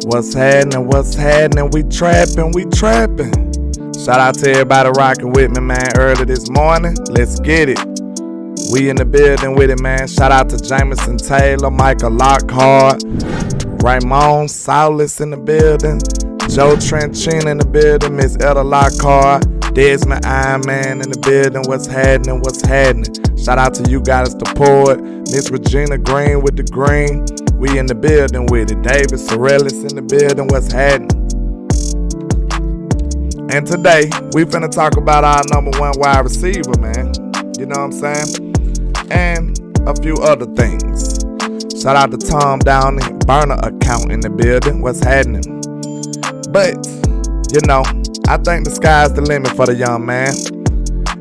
What's happening? What's happening? We trapping, we trapping. Shout out to everybody rocking with me, man, early this morning. Let's get it. We in the building with it, man. Shout out to Jameson Taylor, Micah Lockhart, Raymond Saulus in the building, Joe Trenchine in the building, Miss Etta Lockhart, Desmond Iron Man in the building. What's happening? What's happening? Shout out to you guys, the poet, Miss Regina Green with the green. We in the building with it. David Sorellis in the building. What's happening? And today, we finna talk about our #1 wide receiver, man. You know what I'm saying? And a few other things. Shout out to Tom Downey, burner account in the building. What's happening? But, you know, I think the sky's the limit for the young man.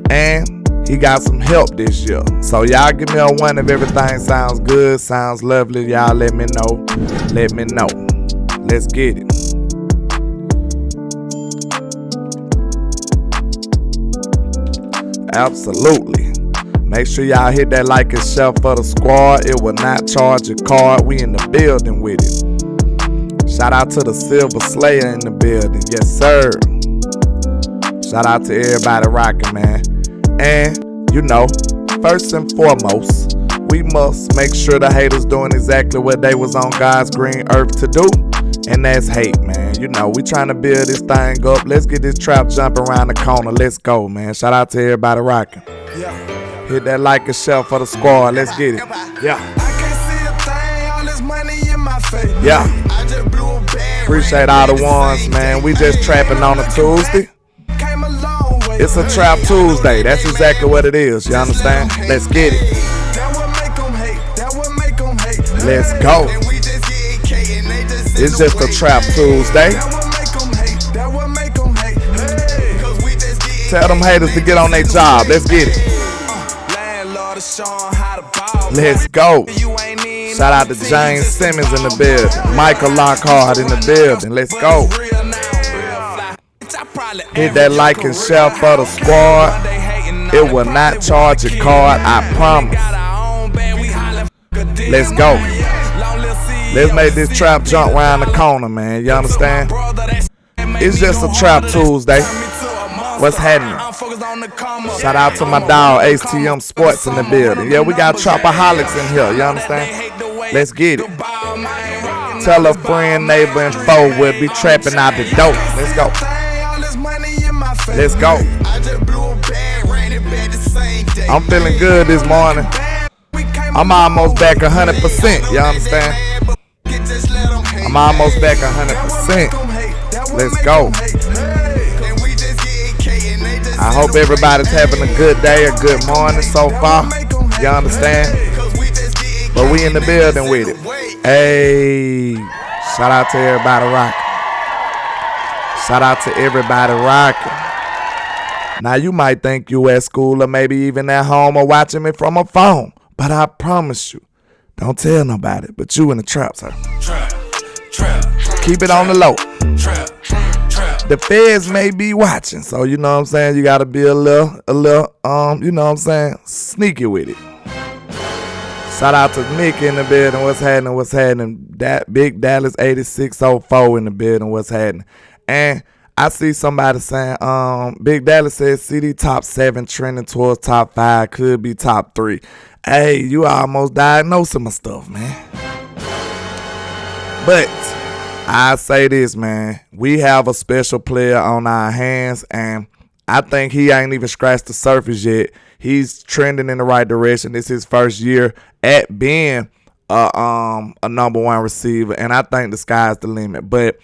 And he got some help this year. So y'all give me a 1 if everything sounds good, sounds lovely. Y'all let me know. Let me know. Let's get it. Absolutely. Make sure y'all hit that like and share for the squad. It will not charge your card. We in the building with it. Shout out to the Silver Slayer in the building. Yes, sir. Shout out to everybody rocking, man. And, you know, first and foremost, we must make sure the haters doing exactly what they was on God's green earth to do. And that's hate, man. You know, we trying to build this thing up. Let's get this trap jumping around the corner. Let's go, man. Shout out to everybody rocking. Yeah. Hit that like and share for the squad. Let's get it. Yeah. I can't see a thing, all this money in my face. Yeah. I just blew a bag. Appreciate all the ones, man. We just trapping on a Tuesday. It's a Trap Tuesday. That's exactly what it is. You understand? Let's get it. Let's go. It's just a Trap Tuesday. Tell them haters to get on their job. Let's get it. Let's go. Shout out to James Simmons in the building. Micah Lockhart in the building. Let's go. Hit that like and share for the squad. It will not charge your card, I promise. Let's go. Let's make this trap jump around the corner, man. You understand? It's just a Trap Tuesday. What's happening? Shout out to my dog, HTM Sports in the building. Yeah, we got trapaholics in here. You understand? Let's get it. Tell a friend, neighbor, and foe we'll be trapping out the door. Let's go. Let's go. I'm feeling good this morning. I'm almost back 100%. You understand? I'm almost back 100%. Let's go. I hope everybody's having a good day, a good morning so far. You understand? But we in the building with it. Hey, shout out to everybody rocking. Shout out to everybody rocking. Now you might think you at school or maybe even at home or watching me from a phone. But I promise you, don't tell nobody, but you in the trap, sir. Keep it on the low. The feds may be watching, so you know what I'm saying? You gotta be a little, you know what I'm saying? Sneaky with it. Shout out to Nick in the building. What's happening? What's happening? That Big Dallas 8604 in the building. What's happening? And I see somebody saying, Big Dallas says CEEDE top 7 trending towards top 5, could be top 3. Hey, you almost diagnosing my stuff, man. But I say this, man. We have a special player on our hands, and I think he ain't even scratched the surface yet. He's trending in the right direction. This is his first year at being a #1 receiver, and I think the sky's the limit. But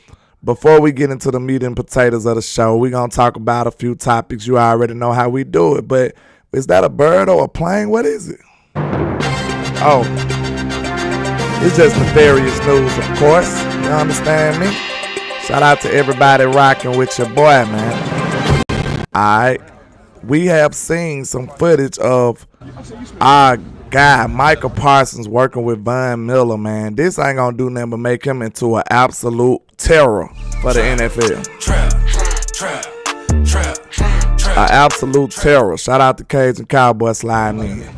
before we get into the meat and potatoes of the show, we're going to talk about a few topics. You already know how we do it, but is that a bird or a plane? What is it? Oh, it's just nefarious news, of course. You understand me? Shout out to everybody rocking with your boy, man. Alright, we have seen some footage of our guy, Micah Parsons, working with Von Miller, man. This ain't going to do nothing but make him into an absolute terror for the NFL. An absolute terror. Shout out to Cajun Cowboy sliding in.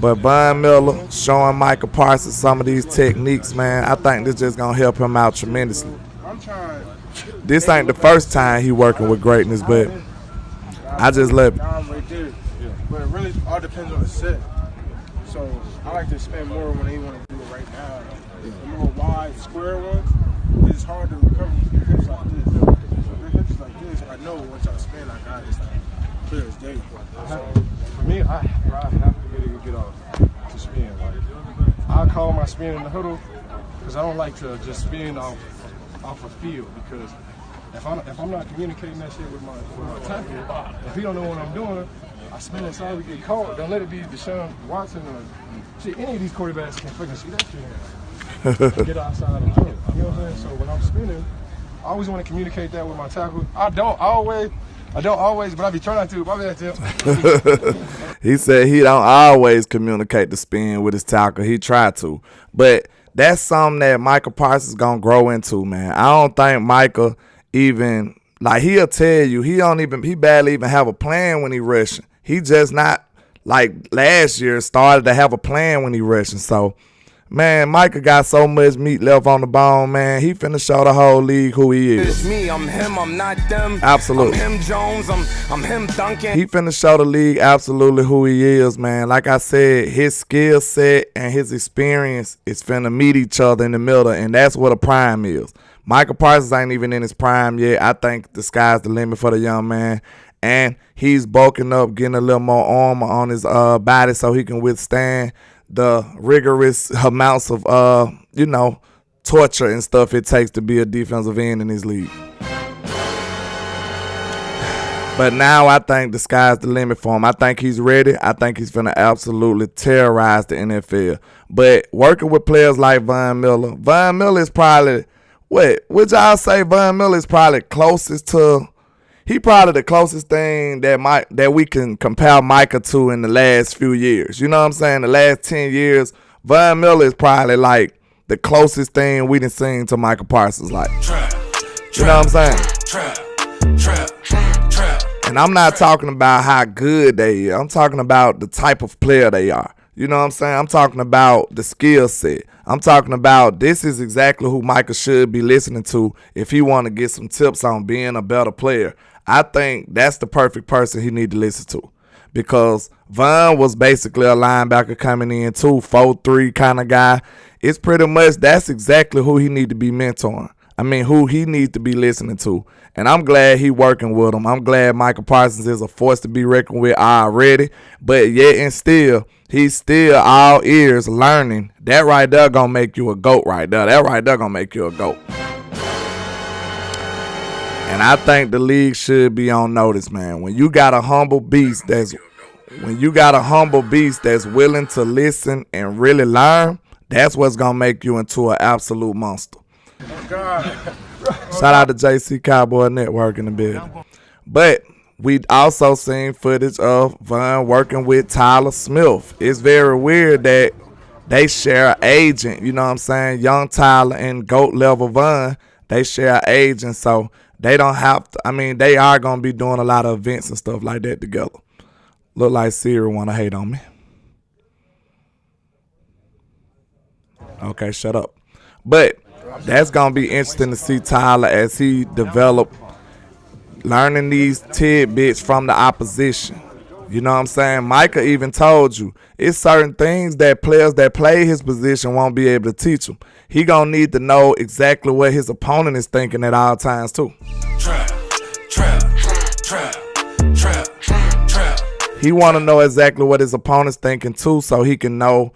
But Von Miller showing Micah Parsons some of these techniques, man, I think this just going to help him out tremendously. This ain't the first time he working with greatness, but I just love it. Right there. But it really all depends on the set. So I like to spend more when they want to do it right now. The more wide, square ones, it's hard to recover from hips like this. So hips like this, I know once I spin, I got it. It's like clear as day. So for me, I have to get off to spin. Like, I call my spin in the huddle because I don't like to just spin off a field, because if I'm not communicating that shit with my tackle, if he don't know what I'm doing, I spin inside, we get caught. Don't let it be Deshaun Watson or shit. Any of these quarterbacks can fucking see that shit. Get outside and jump. You know what I'm saying? So when I'm spinning, I always want to communicate that with my tackle. I don't always, but I be trying to. My bad, Tim. He said he don't always communicate the spin with his tackle. He tried to, but that's something that Micah Parsons gonna grow into, man. I don't think Micah even, like, he'll tell you he barely even have a plan when he rushing. He just not like last year started to have a plan when he rushing. So, man, Micah got so much meat left on the bone, man. He finna show the whole league who he is. It's me, I'm him, I'm not them. Absolutely. I'm him, Jones, I'm him, Duncan. He finna show the league absolutely who he is, man. Like I said, his skill set and his experience is finna meet each other in the middle, and that's what a prime is. Micah Parsons ain't even in his prime yet. I think the sky's the limit for the young man. And he's bulking up, getting a little more armor on his body so he can withstand the rigorous amounts of, torture and stuff it takes to be a defensive end in this league. But now I think the sky's the limit for him. I think he's ready. I think he's finna absolutely terrorize the NFL. But working with players like Von Miller is probably, would y'all say Von Miller is probably closest to, he probably the closest thing that we can compare Micah to in the last few years. You know what I'm saying? The last 10 years, Von Miller is probably like the closest thing we done seen to Micah Parsons. Like, you know what I'm saying? And I'm not talking about how good they are. I'm talking about the type of player they are. You know what I'm saying? I'm talking about the skill set. I'm talking about this is exactly who Micah should be listening to if he want to get some tips on being a better player. I think that's the perfect person he need to listen to, because Von was basically a linebacker coming in too, 4-3 kind of guy. It's pretty much that's exactly who he need to be mentoring. I mean, who he needs to be listening to. And I'm glad he working with him. I'm glad Micah Parsons is a force to be reckoned with already. But yet and still, he's still all ears learning. That right there gonna make you a GOAT right there. That right there gonna make you a GOAT. And I think the league should be on notice, man. When you got a humble beast that's willing to listen and really learn, that's what's gonna make you into an absolute monster. Shout out to JC Cowboy Network in the building. But we also seen footage of Von working with Tyler Smith. It's very weird that they share an agent, you know what I'm saying? Young Tyler and GOAT level Von, they share an agent, so they don't have to, I mean, they are going to be doing a lot of events and stuff like that together. Look like Siri want to hate on me. Okay, shut up. But that's going to be interesting to see Tyler as he develop, learning these tidbits from the opposition. You know what I'm saying? Micah even told you it's certain things that players that play his position won't be able to teach him. He going to need to know exactly what his opponent is thinking at all times too. He want to know exactly what his opponent's thinking too, so he can know.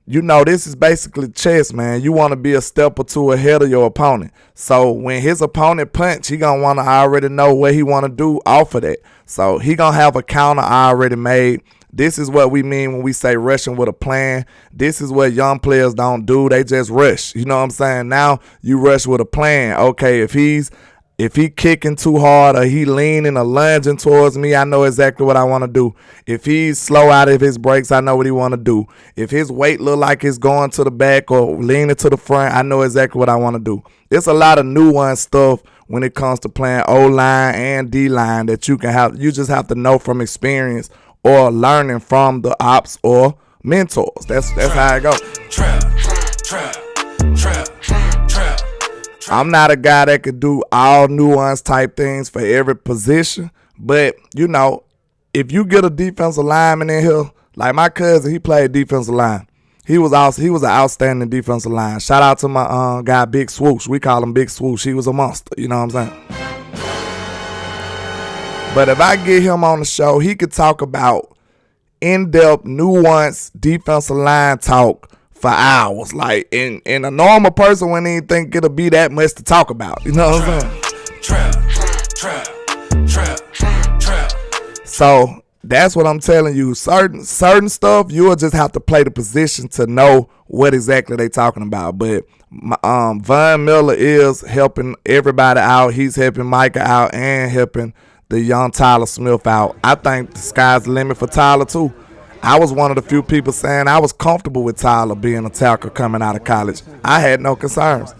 You know, this is basically chess, man. You want to be a step or two ahead of your opponent. So when his opponent punch, he going to want to already know what he want to do off of that. So he going to have a counter already made. This is what we mean when we say rushing with a plan. This is what young players don't do. They just rush. You know what I'm saying? Now you rush with a plan. Okay, if he kicking too hard or he leaning or lunging towards me, I know exactly what I want to do. If he's slow out of his brakes, I know what he want to do. If his weight look like it's going to the back or leaning to the front, I know exactly what I want to do. There's a lot of nuanced stuff when it comes to playing O-line and D-line that you can have. You just have to know from experience or learning from the ops or mentors. That's how it goes. I'm not a guy that could do all nuance type things for every position, but you know, if you get a defensive lineman in here, like my cousin, he played defensive line. He was an outstanding defensive line. Shout out to my guy Big Swoosh. We call him Big Swoosh. He was a monster. You know what I'm saying? But if I get him on the show, he could talk about in-depth, nuanced defensive line talk for hours. Like, and a normal person wouldn't even think it'll be that much to talk about. You know what I'm saying? So that's what I'm telling you. Certain stuff, you'll just have to play the position to know what exactly they talking about. But Von Miller is helping everybody out. He's helping Micah out and helping the young Tyler Smith out. I think the sky's the limit for Tyler too. I was one of the few people saying I was comfortable with Tyler being a tackle coming out of college. I had no concerns.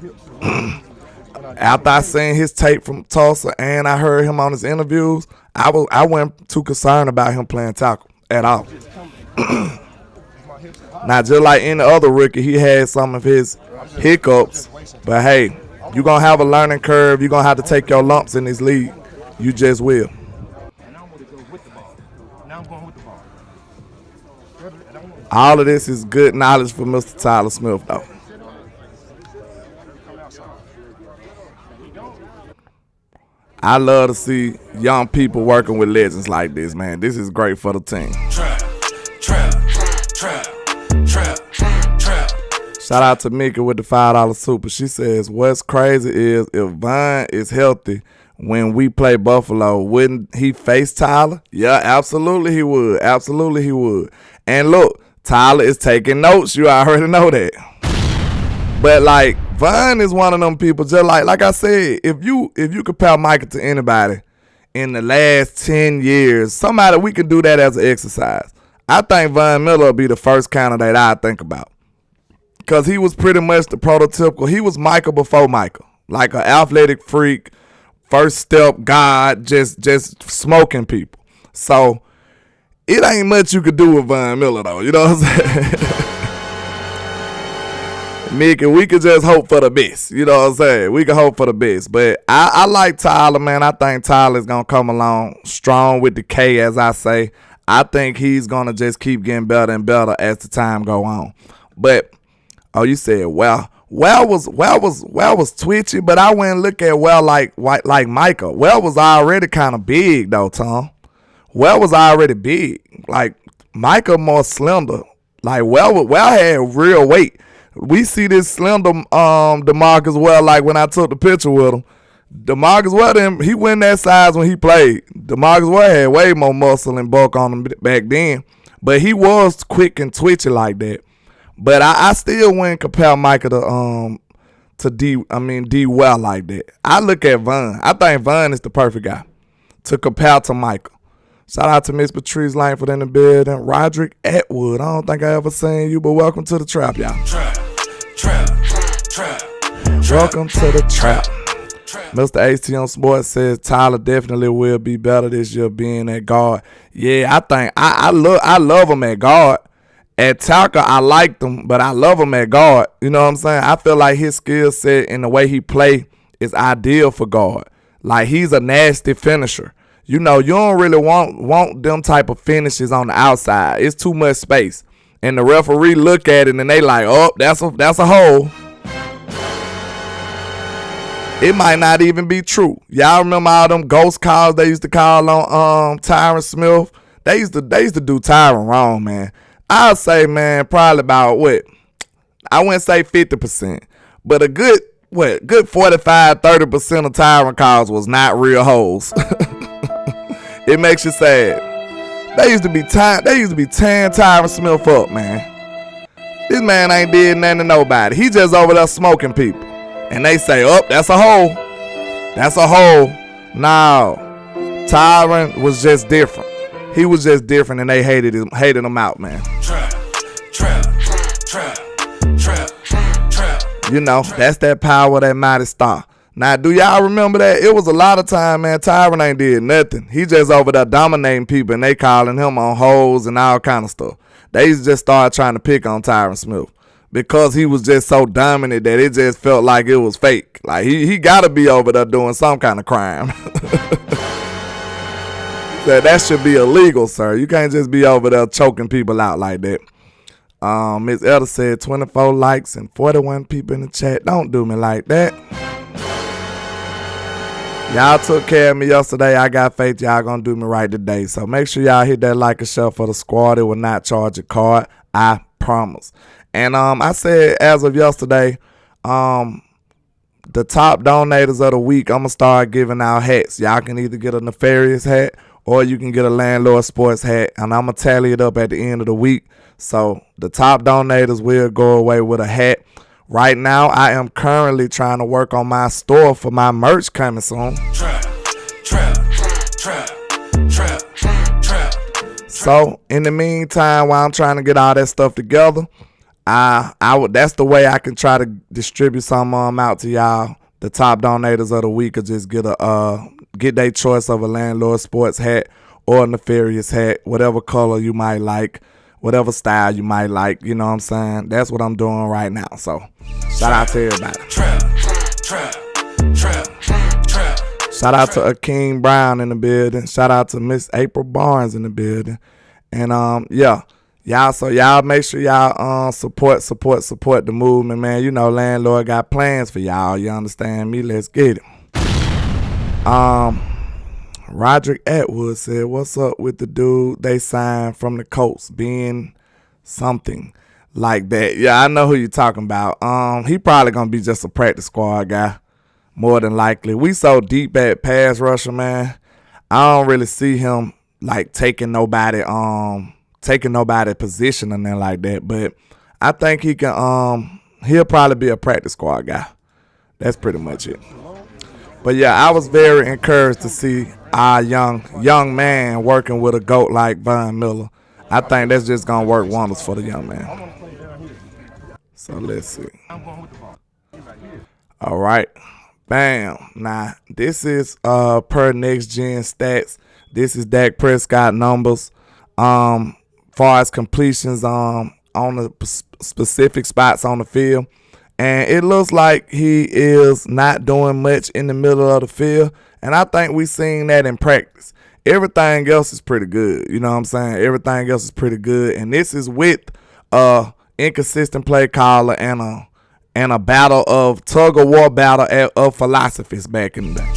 After I seen his tape from Tulsa and I heard him on his interviews, I wasn't too concerned about him playing tackle at all. Now, just like any other rookie, he had some of his hiccups. But hey, you're going to have a learning curve. You're going to have to take your lumps in this league. You just will. All of this is good knowledge for Mr. Tyler Smith, though. I love to see young people working with legends like this, man. This is great for the team. Shout out to Micah with the $5 super. She says, what's crazy is if Von is healthy when we play Buffalo, wouldn't he face Tyler? Yeah, absolutely he would. Absolutely he would. And look, Tyler is taking notes. You already know that. But like, Von is one of them people, just like I said, if you compare Micah to anybody in the last 10 years, somebody we could do that as an exercise. I think Von Miller will be the first candidate I think about. Because he was pretty much the prototypical. He was Micah before Micah. Like an athletic freak, first step God, just smoking people. So it ain't much you could do with Von Miller though. You know what I'm saying? Micah, we could just hope for the best. You know what I'm saying? We can hope for the best. But I like Tyler, man. I think Tyler's going to come along strong with the K, as I say. I think he's going to just keep getting better and better as the time go on. But, oh, you said, well was twitchy, but I wouldn't look at like Micah. Well was already kind of big, though, Tom. Well was already big. Like, Micah more slender. Like, Well had real weight. We see this slender DeMarcus Well, like when I took the picture with him. DeMarcus Well, he went that size when he played. DeMarcus Well had way more muscle and bulk on him back then. But he was quick and twitchy like that. But I still wouldn't compare Micah to D Well like that. I look at Von. I think Von is the perfect guy to compare to Micah. Shout out to Miss Patrice Langford in the building. Roderick Atwood. I don't think I ever seen you, but welcome to the trap, y'all. Welcome to the trap. Mr. HT on Sports says Tyler definitely will be better this year being at guard. Yeah, I think I love him at guard. At tackle, I liked him, but I love him at guard. You know what I'm saying? I feel like his skill set and the way he play is ideal for guard. Like, he's a nasty finisher. You know, you don't really want them type of finishes on the outside. It's too much space. And the referee look at it and they like, oh, that's a hole. It might not even be true. Y'all remember all them ghost calls they used to call on Tyron Smith? They used to do Tyron wrong, man. I'll say, man, probably about I wouldn't say 50%, but a good 45, 30% of Tyron calls was not real holes. It makes you sad. They used to be tearing Tyron Smith up, man. This man ain't did nothing to nobody. He just over there smoking people. And they say, oh, that's a hole. That's a hole. No. Tyron was just different. He was just different and they hated him out, man. You know, that's that power, that mighty star. Now, do y'all remember that? It was a lot of time, man. Tyron ain't did nothing. He just over there dominating people, and they calling him on hoes and all kind of stuff. they just started trying to pick on Tyron Smith because he was just so dominant that it just felt like it was fake. Like he got to be over there doing some kind of crime. That should be illegal, sir. You can't just be over there choking people out like that. Ms. Elder said 24 likes and 41 people in the chat. Don't do me like that. Y'all took care of me yesterday. I got faith y'all gonna do me right today. So make sure y'all hit that like and share for the squad. It will not charge a card. I promise. And I said as of yesterday, the top donators of the week, I'm gonna start giving out hats. Y'all can either get a Nefarious hat or you can get a Landlord Sports hat, and I'm gonna tally it up at the end of the week. So the top donators will go away with a hat. Right now, I am currently trying to work on my store for my merch coming soon. So in the meantime, while I'm trying to get all that stuff together, that's the way I can try to distribute some out to y'all. The top donators of the week will just get their choice of a Landlord Sports hat or a Nefarious hat, whatever color you might like, whatever style you might like. You know what I'm saying? That's what I'm doing right now. So shout out to everybody. Shout out to Akeem Brown in the building. Shout out to Miss April Barnes in the building. And yeah. Y'all make sure y'all support the movement, man. You know, Landlord got plans for y'all. You understand me? Let's get it. Roderick Atwood said, "What's up with the dude they signed from the Colts being something like that?" Yeah, I know who you're talking about. He probably gonna be just a practice squad guy, more than likely. We so deep at pass rusher, man. I don't really see him like taking nobody position and then like that, but I think he can he'll probably be a practice squad guy. That's pretty much it. But yeah, I was very encouraged to see our young man working with a GOAT like Von Miller. I think that's just gonna work wonders for the young man. So let's see. All right, bam. Now this is per Next Gen Stats. This is Dak Prescott numbers. Far as completions on the specific spots on the field. And it looks like he is not doing much in the middle of the field. And I think we seen that in practice. Everything else is pretty good. You know what I'm saying? Everything else is pretty good. And this is with inconsistent play caller and a battle of tug-of-war battle of philosophies back in the day.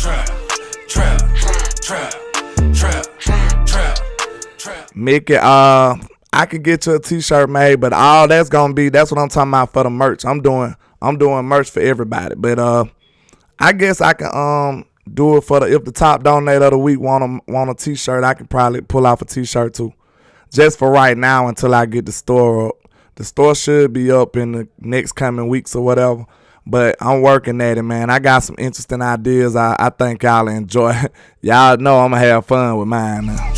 Micah, I could get you a t-shirt made, but all that's gonna be, that's what I'm talking about for the merch. I'm doing merch for everybody. But I guess I can do it for if the top donator of the week want a t-shirt, I can probably pull off a t-shirt too. Just for right now until I get the store up. The store should be up in the next coming weeks or whatever. But I'm working at it, man. I got some interesting ideas. I think y'all enjoy. Y'all know I'm gonna have fun with mine now.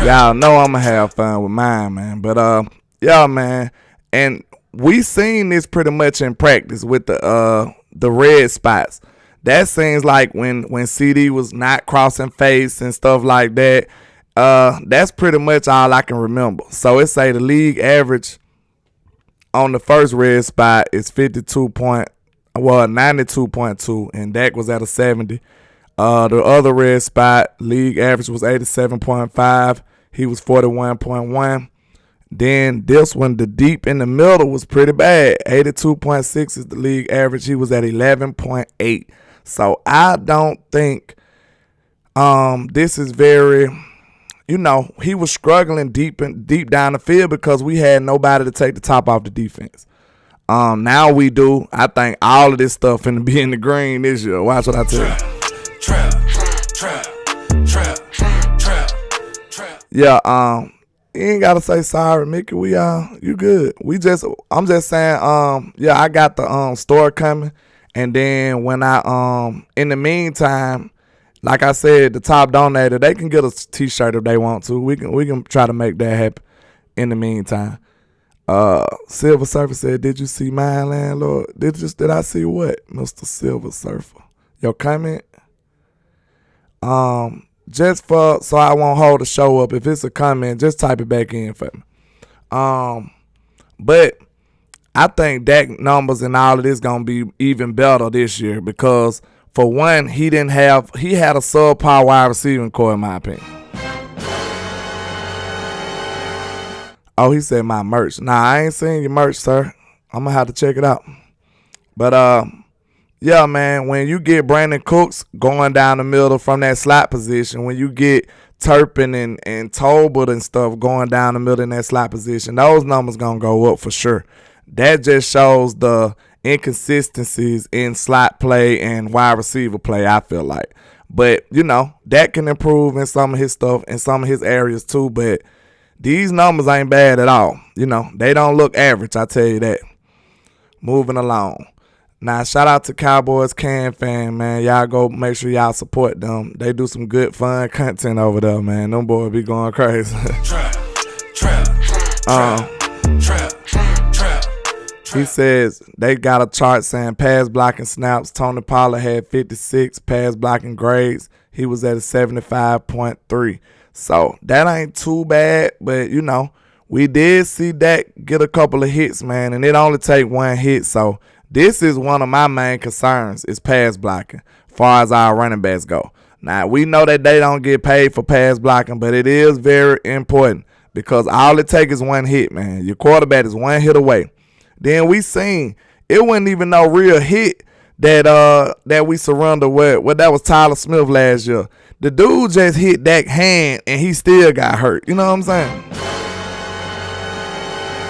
Y'all know I'm gonna have fun with mine, man. But yeah, man. And we seen this pretty much in practice with the red spots. That seems like when CEEDE was not crossing face and stuff like that. That's pretty much all I can remember. So it say the league average on the first red spot is 92.2, and Dak was at a 70. The other red spot, league average was 87.5. He was 41.1. Then this one, the deep in the middle, was pretty bad. 82.6 is the league average. He was at 11.8. So I don't think this is very, he was struggling deep down the field because we had nobody to take the top off the defense. Now we do. I think all of this stuff finna be in the green this year. Watch what I tell you. Yeah, you ain't gotta say sorry, Mickey. You good. I'm just saying, yeah, I got the store coming, and then when in the meantime, like I said, the top donator, they can get a t-shirt if they want to. We can try to make that happen in the meantime. Silver Surfer said, "Did you see my landlord?" Did I see what, Mr. Silver Surfer? Your comment? just for so I won't hold the show up. If it's a comment, just type it back in for me. But I think Dak numbers and all of this gonna be even better this year because for one, he had a subpar wide receiving core in my opinion. Oh, he said my merch. Nah, I ain't seen your merch, sir. I'm gonna have to check it out. But yeah, man, when you get Brandon Cooks going down the middle from that slot position, when you get Turpin and Tolbert and stuff going down the middle in that slot position, those numbers gonna go up for sure. That just shows the inconsistencies in slot play and wide receiver play, I feel like. But, that can improve in some of his stuff, in some of his areas too, but these numbers ain't bad at all. They don't look average, I tell you that. Moving along. Now, shout out to Cowboys Can fan, man. Y'all go make sure y'all support them. They do some good, fun content over there, man. Them boys be going crazy. He says they got a chart saying pass blocking snaps. Tony Pollard had 56 pass blocking grades. He was at a 75.3. So that ain't too bad, but we did see Dak get a couple of hits, man, and it only take one hit. So this is one of my main concerns is pass blocking as far as our running backs go. Now, we know that they don't get paid for pass blocking, but it is very important because all it takes is one hit, man. Your quarterback is one hit away. Then we seen it wasn't even no real hit that we surrendered with. Well, that was Tyler Smith last year. The dude just hit that hand and he still got hurt. You know what I'm saying?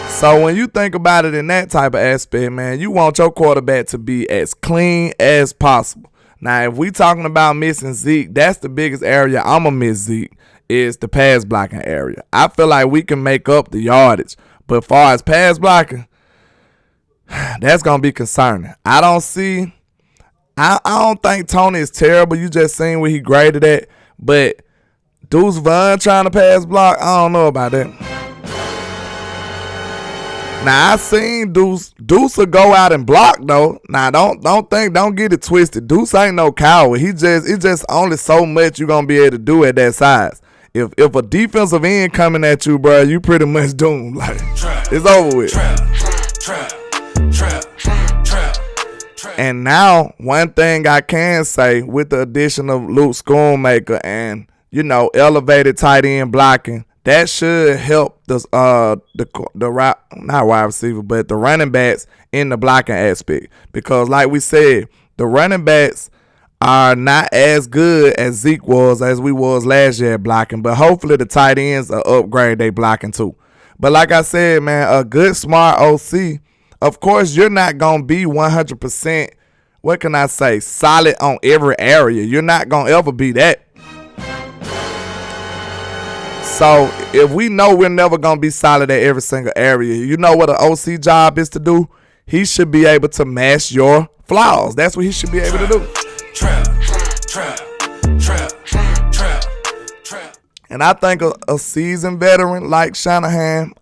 So when you think about it in that type of aspect, man, you want your quarterback to be as clean as possible. Now, if we talking about missing Zeke, that's the biggest area I'm going to miss Zeke is the pass blocking area. I feel like we can make up the yardage. But as far as pass blocking, that's going to be concerning. I don't think Tony is terrible. You just seen what he graded at. But Deuce Vaughn trying to pass block, I don't know about that. Now, I seen Deuce will go out and block, though. Now, don't get it twisted. Deuce ain't no coward. It's just only so much you're going to be able to do at that size. If a defensive end coming at you, bro, you pretty much doomed. Like, it's over with. And now, one thing I can say with the addition of Luke Schoonmaker and, elevated tight end blocking, that should help not wide receiver, but the running backs in the blocking aspect. Because like we said, the running backs are not as good as Zeke was as we was last year at blocking. But hopefully the tight ends are upgrade they blocking too. But like I said, man, a good smart OC, of course you're not going to be 100%, what can I say, solid on every area. You're not going to ever be that. So if we know we're never going to be solid at every single area, you know what an OC job is to do? He should be able to mask your flaws. That's what he should be able to do. And I think a seasoned veteran like Schottenheimer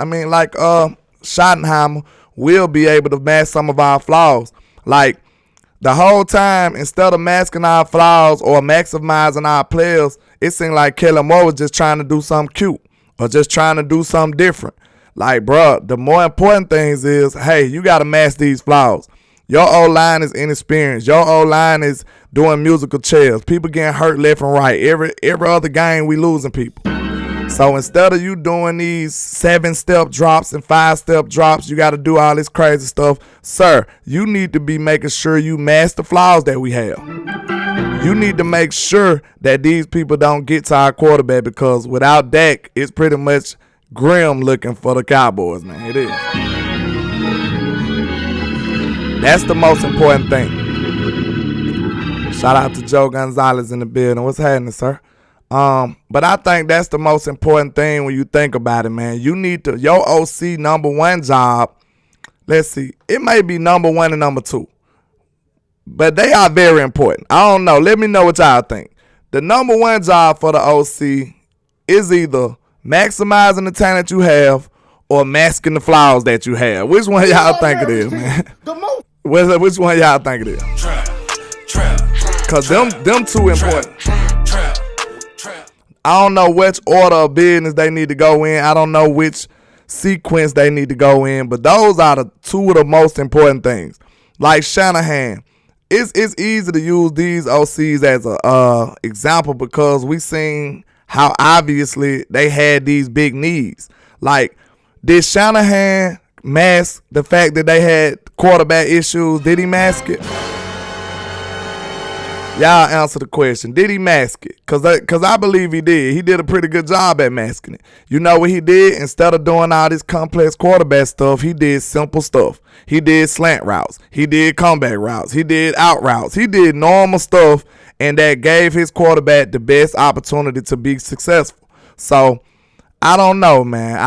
will be able to mask some of our flaws. Like the whole time, instead of masking our flaws or maximizing our players, it seemed like Kellen Moore was just trying to do something cute or just trying to do something different. Like, bro, the more important things is, hey, you got to mask these flaws. Your O-line is inexperienced. Your O-line is doing musical chairs. People getting hurt left and right. Every other game we losing people. So instead of you doing these 7-step drops and 5-step drops, you got to do all this crazy stuff. Sir, you need to be making sure you mask the flaws that we have. You need to make sure that these people don't get to our quarterback because without Dak, it's pretty much grim looking for the Cowboys, man. It is. That's the most important thing. Shout out to Joe Gonzalez in the building. What's happening, sir? But I think that's the most important thing when you think about it, man. You need to, your OC number one job, let's see, it may be number one and number two. But they are very important. I don't know. Let me know what y'all think. The number one job for the OC is either maximizing the talent you have or masking the flaws that you have. Which one y'all think it is, man? Which one y'all think it is? Because them two important. I don't know which order of business they need to go in. I don't know which sequence they need to go in, but those are the two of the most important things. Like Shanahan, it's easy to use these OCs as a example because we seen how obviously they had these big needs. Like, did Shanahan mask the fact that they had quarterback issues? Did he mask it? Y'all answer the question. Did he mask it? Cause I believe he did. He did a pretty good job at masking it. You know what he did? Instead of doing all this complex quarterback stuff, he did simple stuff. He did slant routes. He did comeback routes. He did out routes. He did normal stuff, and that gave his quarterback the best opportunity to be successful. So I don't know, man.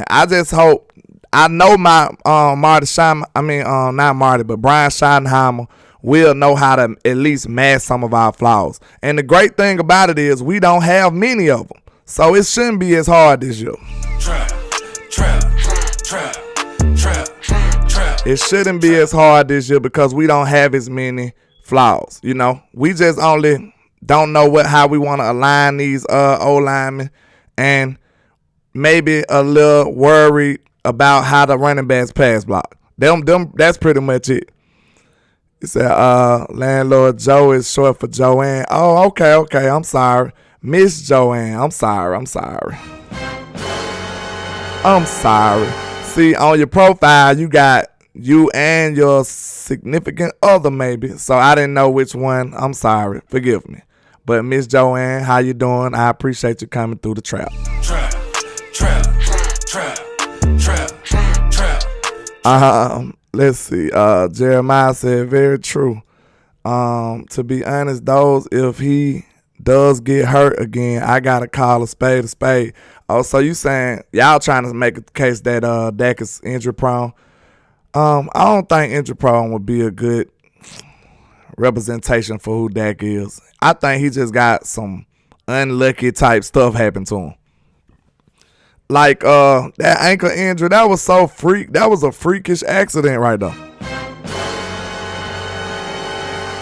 I just hope. I know my Brian Schottenheimer will know how to at least mask some of our flaws. And the great thing about it is we don't have many of them. So it shouldn't be as hard this year. It shouldn't be as hard this year because we don't have as many flaws. You know, we just only don't know how we want to align these O-linemen, and maybe a little worried about how the running backs pass block. That's pretty much it. He said, landlord Joe is short for Joanne. Oh, okay. I'm sorry. Miss Joanne. I'm sorry. See, on your profile, you got you and your significant other maybe. So I didn't know which one. I'm sorry. Forgive me. But Miss Joanne, how you doing? I appreciate you coming through the trap. Let's see. Jeremiah said, very true. To be honest, if he does get hurt again, I gotta call a spade a spade. Oh, so you saying y'all trying to make a case that Dak is injury prone? I don't think injury prone would be a good representation for who Dak is. I think he just got some unlucky type stuff happen to him. Like that ankle injury, that was a freakish accident right there.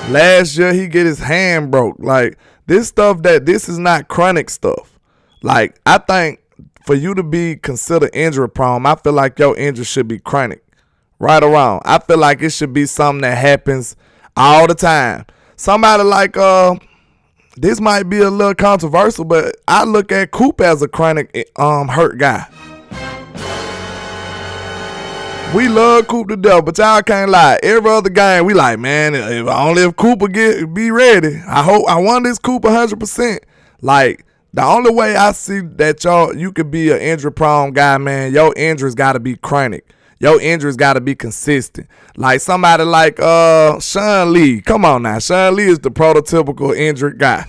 Last year he get his hand broke. Like this is not chronic stuff. Like I think for you to be considered injury prone, I feel like your injury should be chronic. Right or wrong. I feel like it should be something that happens all the time. Somebody like this might be a little controversial, but I look at Coop as a chronic hurt guy. We love Coop to death, but y'all can't lie. Every other game, we like, man, if Cooper be ready. I want this Coop 100%. Like, the only way I see that you could be an injury-prone guy, man, your injuries got to be chronic. Your injuries got to be consistent. Like somebody like Sean Lee. Come on now. Sean Lee is the prototypical injured guy.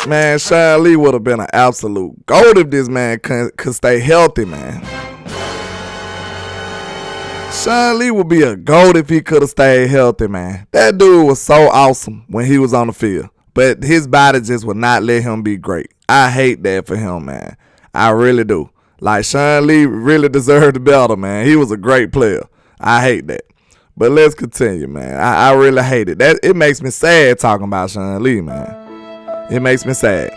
Man, Sean Lee would have been an absolute goat if this man could stay healthy, man. Sean Lee would be a goat if he could have stayed healthy, man. That dude was so awesome when he was on the field. But his body just would not let him be great. I hate that for him, man. I really do. Like, Sean Lee really deserved the better, man. He was a great player. I hate that. But let's continue, man. I really hate it. It makes me sad talking about Sean Lee, man. It makes me sad.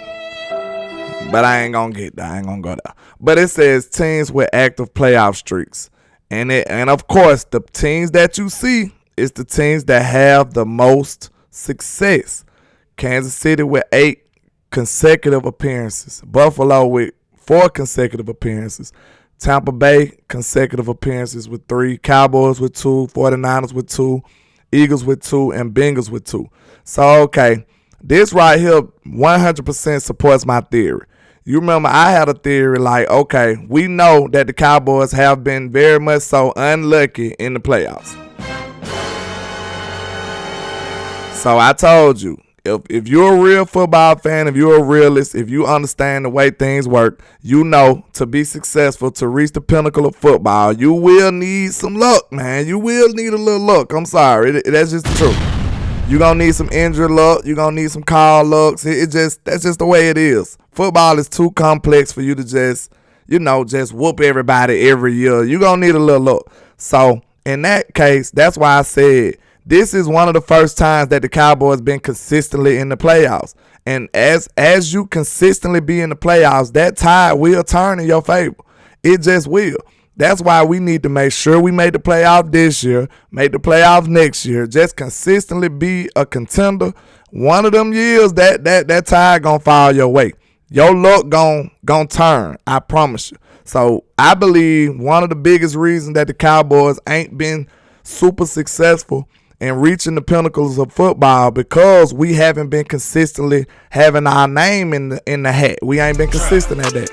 But I ain't gonna get there. I ain't gonna go there. But it says teams with active playoff streaks. And of course, the teams that you see is the teams that have the most success. Kansas City with 8 consecutive appearances. Buffalo with 4 consecutive appearances. Tampa Bay consecutive appearances with 3. Cowboys with 2. 49ers with 2. Eagles with 2. And Bengals with 2. So, okay, this right here 100% supports my theory. You remember I had a theory like, okay, we know that the Cowboys have been very much so unlucky in the playoffs. So I told you, if you're a real football fan, if you're a realist, if you understand the way things work, you know to be successful, to reach the pinnacle of football, you will need some luck, man. You will need a little luck. I'm sorry. That's just the truth. You're going to need some injury luck. You're going to need some call lucks. That's just the way it is. Football is too complex for you to just whoop everybody every year. You're going to need a little luck. So, in that case, that's why I said this is one of the first times that the Cowboys been consistently in the playoffs. And as you consistently be in the playoffs, that tide will turn in your favor. It just will. That's why we need to make sure we make the playoff this year, make the playoffs next year, just consistently be a contender. One of them years, that tide gonna fall your way. Your luck gonna turn, I promise you. So I believe one of the biggest reasons that the Cowboys ain't been super successful in reaching the pinnacles of football because we haven't been consistently having our name in the hat. We ain't been consistent at that.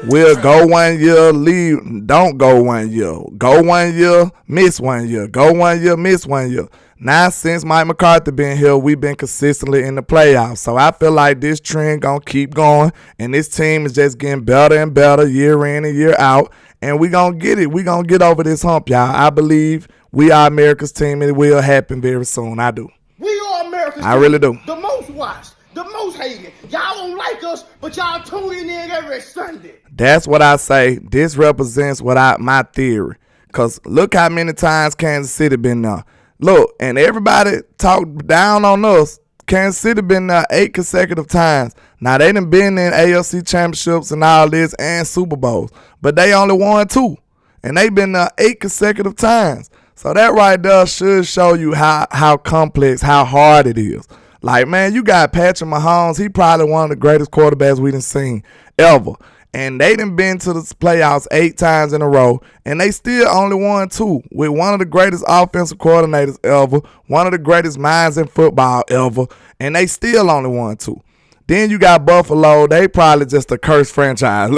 We'll go 1 year, leave, don't go 1 year. Go 1 year, miss 1 year. Go 1 year, miss 1 year. Now, since Mike McCarthy been here, we've been consistently in the playoffs. So I feel like this trend gonna keep going, and this team is just getting better and better year in and year out. And we gonna get it. We gonna get over this hump, y'all. I believe we are America's team, and it will happen very soon. I do. We are America's I team. really do. The most watched, the most hated. Y'all don't like us, but y'all tune in every Sunday. That's what I say. This represents my theory. Because look how many times Kansas City been there. Look, and everybody talked down on us. Kansas City been there 8 consecutive times. Now, they done been in AFC championships and all this and Super Bowls. But they only won 2. And they been there 8 consecutive times. So that right there should show you how complex, how hard it is. Like, man, you got Patrick Mahomes. He probably one of the greatest quarterbacks we done seen ever. And they done been to the playoffs 8 times in a row, and they still only won 2 with one of the greatest offensive coordinators ever, one of the greatest minds in football ever, and they still only won 2. Then you got Buffalo. They probably just a cursed franchise.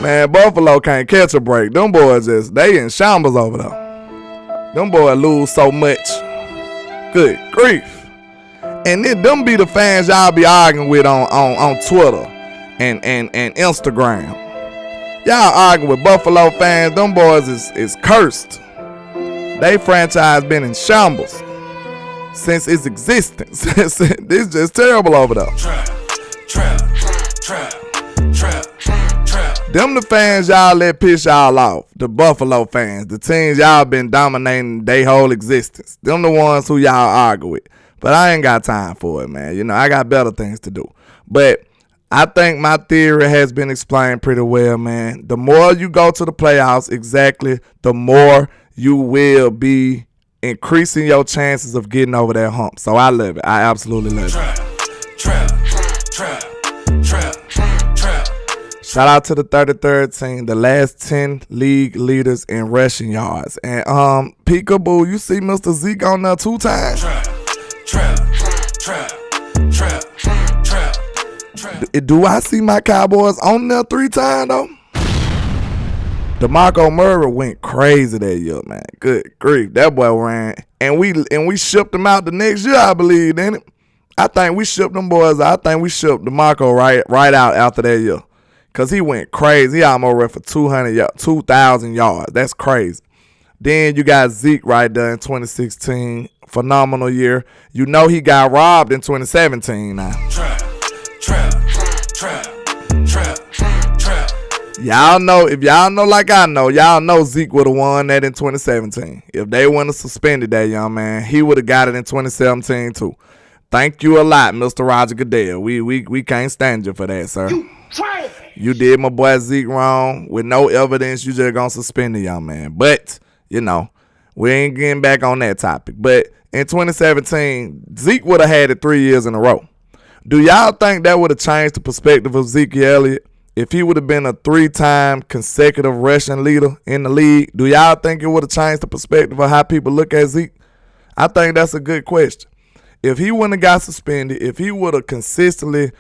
Man, Buffalo can't catch a break. Them boys they in shambles over there. Them boys lose so much. Good grief. And then them be the fans y'all be arguing with on Twitter and Instagram. Y'all arguing with Buffalo fans. Them boys is cursed. They franchise been in shambles since its existence. This just terrible over there. Them the fans y'all let piss y'all off. The Buffalo fans. The teams y'all been dominating their whole existence. Them the ones who y'all argue with. But I ain't got time for it, man. You know, I got better things to do. But I think my theory has been explained pretty well, man. The more you go to the playoffs, exactly, the more you will be increasing your chances of getting over that hump. So I love it. I absolutely love it. Shout out to the 33rd team, the last 10 league leaders in rushing yards. And Peekaboo, you see Mr. Zeke on there 2 times? Do I see my Cowboys on there 3 times though? DeMarco Murray went crazy that year, man. Good grief, that boy ran, and we shipped him out the next year, I believe, didn't it? I think we shipped them boys. I think we shipped DeMarco right out after that year, cause he went crazy. He almost ran for 2,000 yards. That's crazy. Then you got Zeke right there in 2016. Phenomenal year. You know he got robbed in 2017 now. Y'all know, if y'all know like I know, y'all know Zeke would have won that in 2017. If they wouldn't have suspended that young man, he would have got it in 2017 too. Thank you a lot, Mr. Roger Goodell. We can't stand you for that, sir. You did my boy Zeke wrong with no evidence. You just gonna suspend the young man. But, you know, we ain't getting back on that topic. But in 2017, Zeke would have had it 3 years in a row. Do y'all think that would have changed the perspective of Zeke Elliott if he would have been a 3-time consecutive rushing leader in the league? Do y'all think it would have changed the perspective of how people look at Zeke? I think that's a good question. If he wouldn't have got suspended, if he would have consistently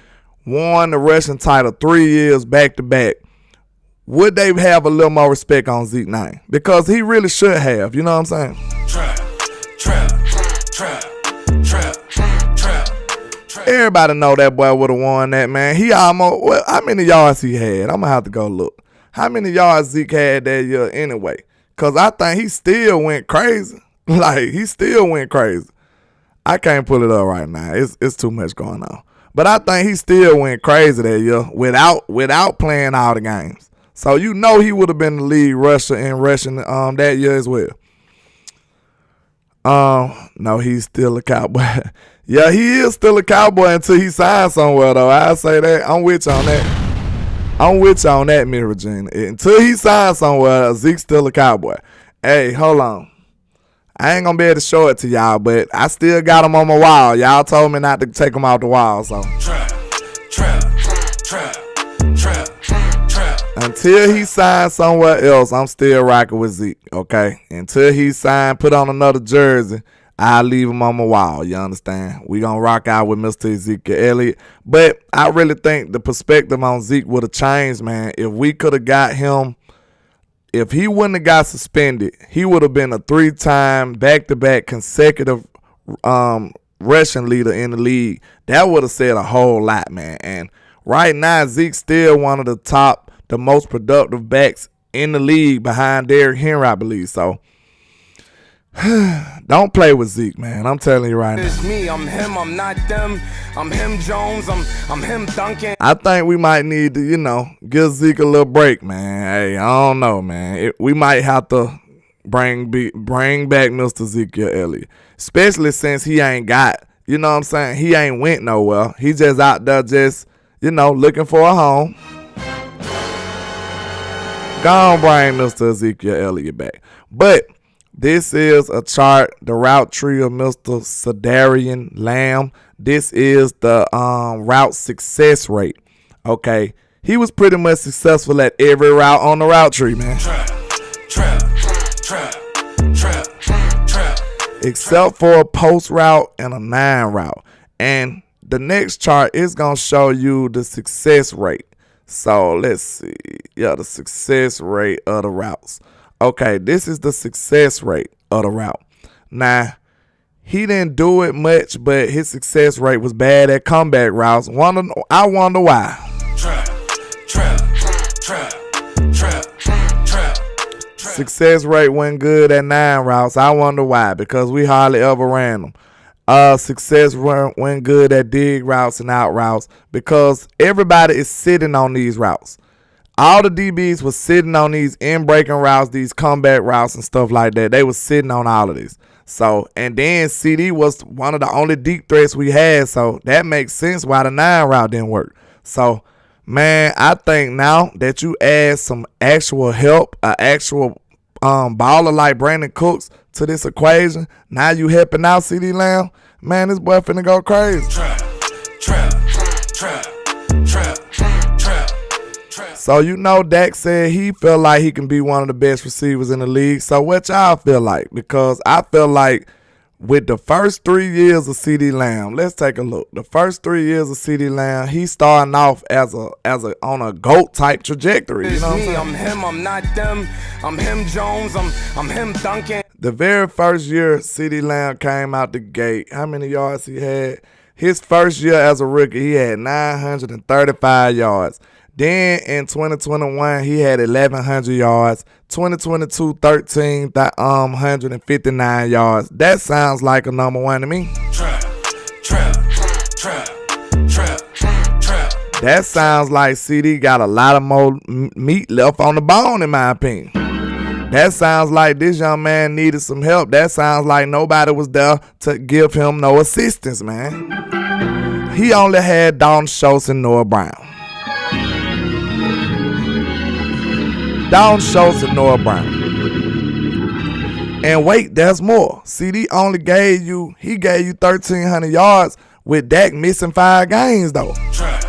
won the rushing title 3 years back to back, would they have a little more respect on Zeke's name? Because he really should have, you know what I'm saying? Everybody know that boy would have won that, man. He almost, well, how many yards he had? I'm going to have to go look. How many yards Zeke had that year anyway? Because I think he still went crazy. Like, he still went crazy. I can't pull it up right now. It's too much going on. But I think he still went crazy that year without playing all the games. So you know he would have been the lead rusher in rushing that year as well. No, he's still a Cowboy. Yeah, he is still a Cowboy until he signs somewhere, though. I say that. I'm with you on that. I'm with you on that, Mira Jean. Until he signs somewhere, Zeke's still a Cowboy. Hey, hold on. I ain't gonna be able to show it to y'all, but I still got him on my wall. Y'all told me not to take him off the wall, so. Trap. Until he signs somewhere else, I'm still rocking with Zeke, okay? Until he sign, put on another jersey, I'll leave him on my wall, you understand? We gonna rock out with Mr. Ezekiel Elliott. But I really think the perspective on Zeke would have changed, man. If we could have got him, if he wouldn't have got suspended, he would have been a 3-time back-to-back consecutive rushing leader in the league. That would have said a whole lot, man. And right now, Zeke's still one of the most productive backs in the league behind Derrick Henry, I believe. So, don't play with Zeke, man. I'm telling you right now. It's me, I'm him, I'm not them. I'm him Jones, I'm him Duncan. I think we might need to, give Zeke a little break, man. Hey, I don't know, man. We might have to bring back Mr. Ezekiel Elliott, especially since he ain't got, you know what I'm saying? He ain't went nowhere. He just out there just, looking for a home. Go on, bring Mr. Ezekiel Elliott back. But this is a chart, the route tree of Mr. Cedarian Lamb. This is the route success rate. Okay, he was pretty much successful at every route on the route tree, man. Trap. Except for a post route and a 9 route. And the next chart is going to show you the success rate. So let's see. Yeah, the success rate of the routes. Okay, this is the success rate of the route. Now, he didn't do it much, but his success rate was bad at comeback routes. I wonder why. Trap. Success rate wasn't good at 9 routes. I wonder why, because we hardly ever ran them. Success went good at dig routes and out routes because everybody is sitting on these routes. All the DBs was sitting on these in-breaking routes, these comeback routes and stuff like that. They was sitting on all of this. So, and then CEEDE was one of the only deep threats we had. So that makes sense why the 9 route didn't work. So, man, I think now that you add some actual help, an actual baller like Brandon Cooks to this equation, now you helping out CeeDee Lamb, man, this boy finna go crazy. Trap. So Dak said he felt like he can be one of the best receivers in the league. So what y'all feel like? Because I feel like with the first 3 years of CeeDee Lamb, let's take a look. The first 3 years of CeeDee Lamb, he's starting off as on a GOAT type trajectory. You know what I'm saying? I'm him, I'm not them. I'm him Jones, I'm him Duncan. The very first year CeeDee Lamb came out the gate, how many yards he had? His first year as a rookie, he had 935 yards. Then in 2021, he had 1,100 yards. 2022, 1,359 yards. That sounds like a number one to me. Trap. That sounds like CeeDee got a lot of more meat left on the bone, in my opinion. That sounds like this young man needed some help. That sounds like nobody was there to give him no assistance, man. He only had Dalton Schultz and Noah Brown. Dalton Schultz and Noah Brown. And wait, there's more. CeeDee only gave you 1,300 yards with Dak missing 5 games, though. Trap.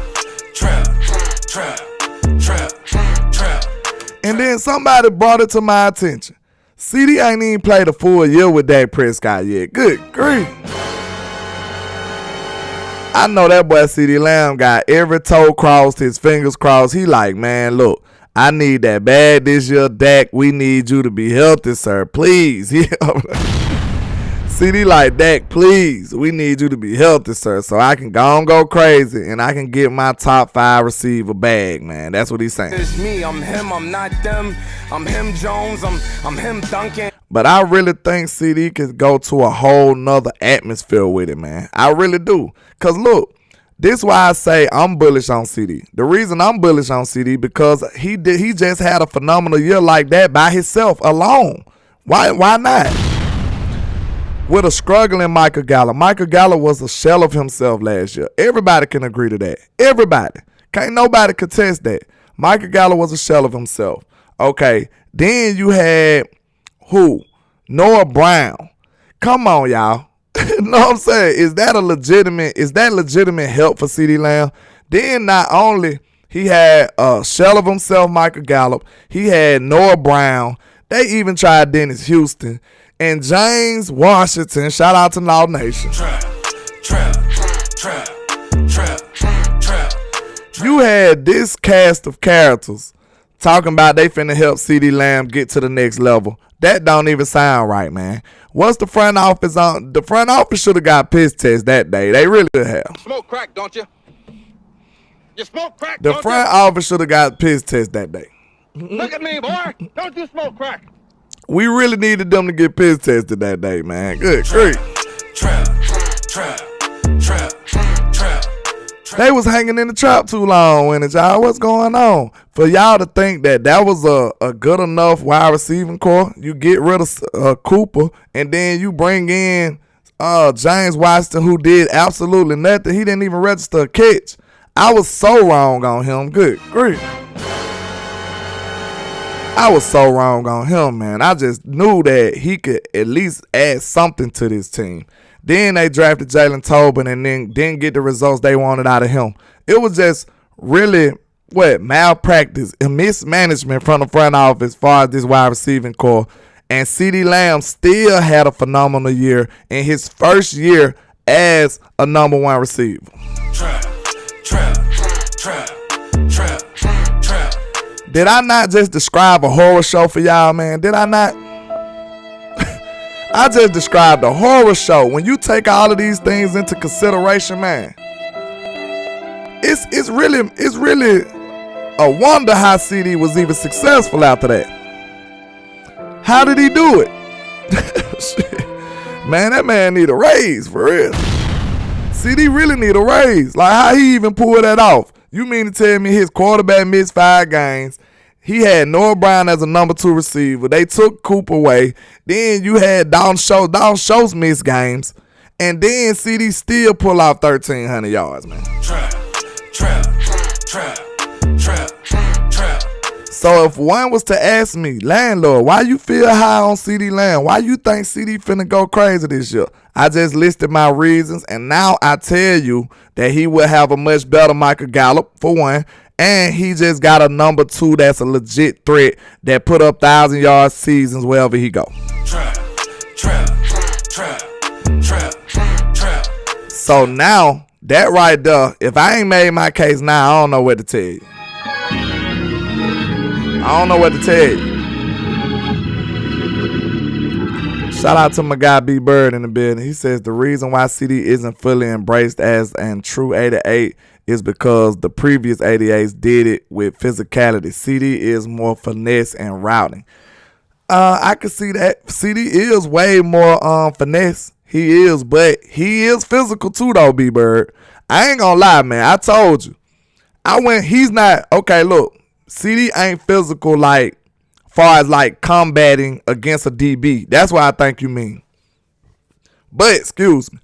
And then somebody brought it to my attention. CeeDee ain't even played a full year with Dak Prescott yet. Good grief. I know that boy CeeDee Lamb got every toe crossed, his fingers crossed. He like, man, look, I need that bad this year, Dak. We need you to be healthy, sir. Please. CeeDee like, Dak, please. We need you to be healthy, sir, so I can go crazy and I can get my top 5 receiver bag, man. That's what he's saying. It's me, I'm him, I'm not them. I'm him Jones, I'm him Duncan. But I really think CeeDee could go to a whole nother atmosphere with it, man. I really do. Because, look, This why I say I'm bullish on CEEDE. The reason I'm bullish on CEEDE because he just had a phenomenal year like that by himself alone. Why not? With a struggling Micah Gallup. Micah Gallup was a shell of himself last year. Everybody can agree to that. Everybody. Can't nobody contest that. Micah Gallup was a shell of himself. Okay. Then you had who? Noah Brown. Come on, y'all. Know what I'm saying? Is that legitimate help for CeeDee Lamb? Then not only he had a shell of himself, Micah Gallup, he had Noah Brown. They even tried Dennis Houston and James Washington. Shout out to Law Nation. You had this cast of characters talking about they finna help CeeDee Lamb get to the next level. That don't even sound right, man. What's the front office on? The front office should have got piss test that day. They really have. Smoke crack, don't you? You smoke crack, The don't front office should have got piss test that day. you? Look at me, boy. Don't you smoke crack. We really needed them to get piss tested that day, man. Good grief. They was hanging in the trap too long, when it, y'all. What's going on? For y'all to think that was a good enough wide receiving core, you get rid of Cooper, and then you bring in James Washington, who did absolutely nothing. He didn't even register a catch. I was so wrong on him. Good grief. I was so wrong on him, man. I just knew that he could at least add something to this team. Then they drafted Jalen Tobin and then didn't get the results they wanted out of him. It was just really, malpractice and mismanagement from the front office as far as this wide receiving core. And CeeDee Lamb still had a phenomenal year in his first year as a number one receiver. Did I not just describe a horror show for y'all, man? Did I not? I just described a horror show. When you take all of these things into consideration, man, it's really a wonder how CeeDee was even successful after that. How did he do it? Man, that man need a raise for real. CeeDee really need a raise. Like, how he even pulled that off? You mean to tell me his quarterback missed 5 games? He had Noah Brown as a number 2 receiver. They took Cooper away. Then you had Dalton Schultz missed games. And then CeeDee still pull off 1,300 yards, man. So if one was to ask me, landlord, why you feel high on CeeDee Lamb? Why you think CeeDee finna go crazy this year? I just listed my reasons, and now I tell you that he will have a much better Micah Gallup, for one. And he just got a number 2 that's a legit threat that put up 1,000-yard seasons wherever he go. So now, that right there, if I ain't made my case now, I don't know what to tell you. I don't know what to tell you. Shout out to my guy B Bird in the building. He says the reason why CeeDee isn't fully embraced as a true 88 is because the previous 88s did it with physicality. CeeDee is more finesse and routing. I can see that. CeeDee is way more finesse. He is, but he is physical too, though, B Bird. I ain't gonna lie, man. I told you. He's not, okay, look. CeeDee ain't physical like far as like combating against a DB. That's what I think you mean. But, excuse me,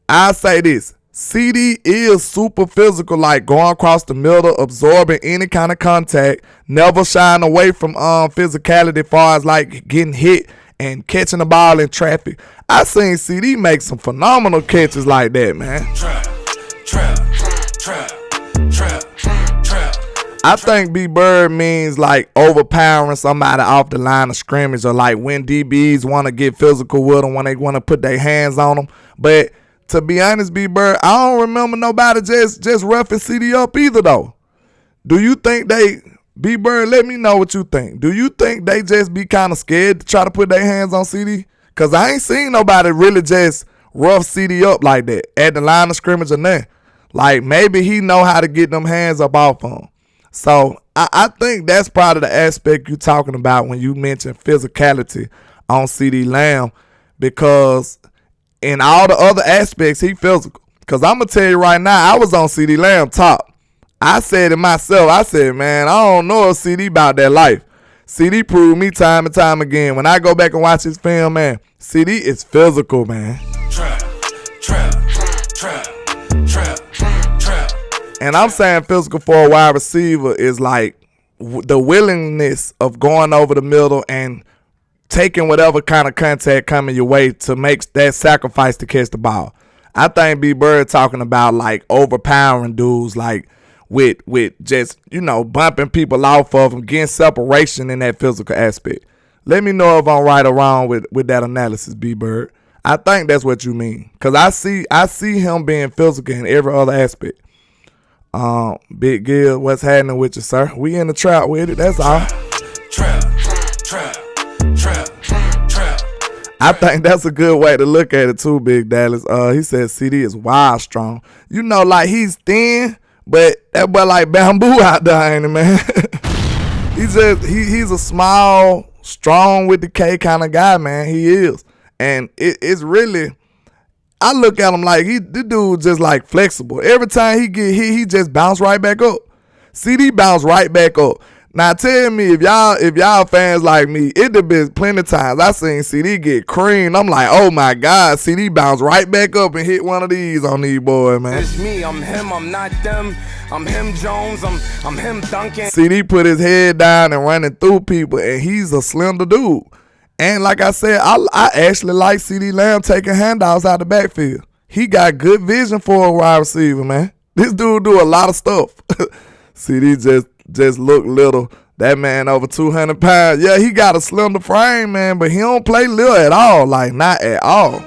I'll say this. CeeDee is super physical, like going across the middle, absorbing any kind of contact, never shying away from physicality as far as like getting hit and catching the ball in traffic. I seen CeeDee make some phenomenal catches like that, man. I think B Bird means like overpowering somebody off the line of scrimmage, or like when DBs want to get physical with them, when they want to put their hands on them. But to be honest, B Bird, I don't remember nobody just roughing CeeDee up either, though. Do you think B Bird, let me know what you think. Do you think they just be kind of scared to try to put their hands on CeeDee? Because I ain't seen nobody really just rough CeeDee up like that at the line of scrimmage or nothing. Like, maybe he know how to get them hands up off him. So I think that's probably the aspect you're talking about when you mention physicality on CeeDee Lamb, because in all the other aspects, he physical. Because I'm going to tell you right now, I was on CeeDee Lamb top. I said it myself. I said, man, I don't know if CeeDee about that life. CeeDee proved me time and time again. When I go back and watch his film, man, CeeDee is physical, man. Trap. And I'm saying physical for a wide receiver is like the willingness of going over the middle and taking whatever kind of contact coming your way to make that sacrifice to catch the ball. I think B. Bird talking about like overpowering dudes, like with just, you know, bumping people off of them, getting separation in that physical aspect. Let me know if I'm right or wrong with that analysis, B. Bird. I think that's what you mean, because I see him being physical in every other aspect. Big Gil, what's happening with you, sir? We in the trap with it, that's all. Trap. I think that's a good way to look at it too, Big Dallas. He said CeeDee is wild strong. You know, like he's thin, but that boy like bamboo out there, ain't it, man? he's a small, strong with the K kind of guy, man. He is. And it's really, I look at him like this dude just like flexible. Every time he get hit, he just bounce right back up. CeeDee bounce right back up. Now tell me if y'all fans like me, it done been plenty of times I seen CeeDee get creamed. I'm like, oh my God, CeeDee bounce right back up and hit one of these on these boys, man. It's me, I'm him, I'm not them. I'm him Jones, I'm him Duncan. CeeDee put his head down and running through people, and he's a slender dude. And like I said, I actually like CeeDee Lamb taking handouts out the backfield. He got good vision for a wide receiver, man. This dude do a lot of stuff. CeeDee just look little. That man over 200 pounds. Yeah, he got a slender frame, man, but he don't play little at all. Like, not at all.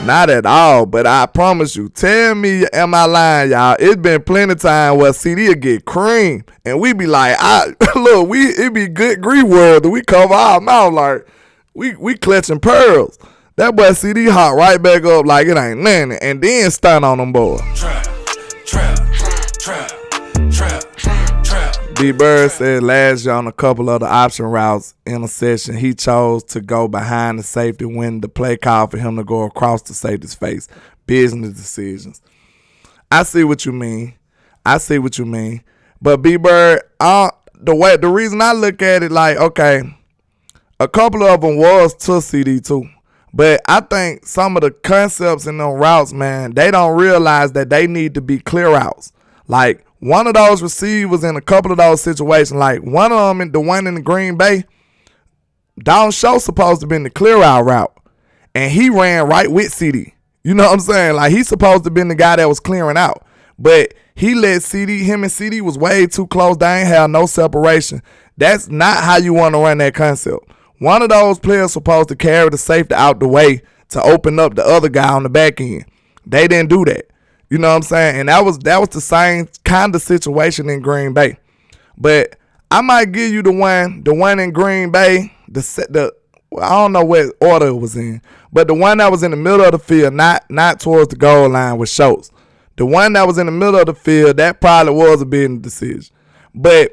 Not at all, but I promise you, tell me, am I lying, y'all? It's been plenty of time where CeeDee will get creamed, and we be like, look, it be good grief words, and we cover our mouth like, we clutching pearls. That boy CeeDee hop right back up like it ain't nothing, and then stun on them boys. Trap. B. Bird said last year on a couple of the option routes in a session, he chose to go behind the safety when the play called for him to go across the safety's face. Business decisions. I see what you mean. But B. Bird, the reason I look at it like, okay, a couple of them was to CeeDee too. But I think some of the concepts in them routes, man, they don't realize that they need to be clear routes. Like, one of those receivers in a couple of those situations, like one of them, the one in the Green Bay, Dalton Schultz supposed to be in the clear out route, and he ran right with CeeDee. You know what I'm saying? Like, he's supposed to be the guy that was clearing out, but he let CeeDee, him and CeeDee was way too close. They ain't have no separation. That's not how you want to run that concept. One of those players supposed to carry the safety out the way to open up the other guy on the back end. They didn't do that. You know what I'm saying? And that was the same kind of situation in Green Bay. But I might give you the one in Green Bay, I don't know what order it was in, but the one that was in the middle of the field, not towards the goal line with Schultz. The one that was in the middle of the field, that probably was a business decision. But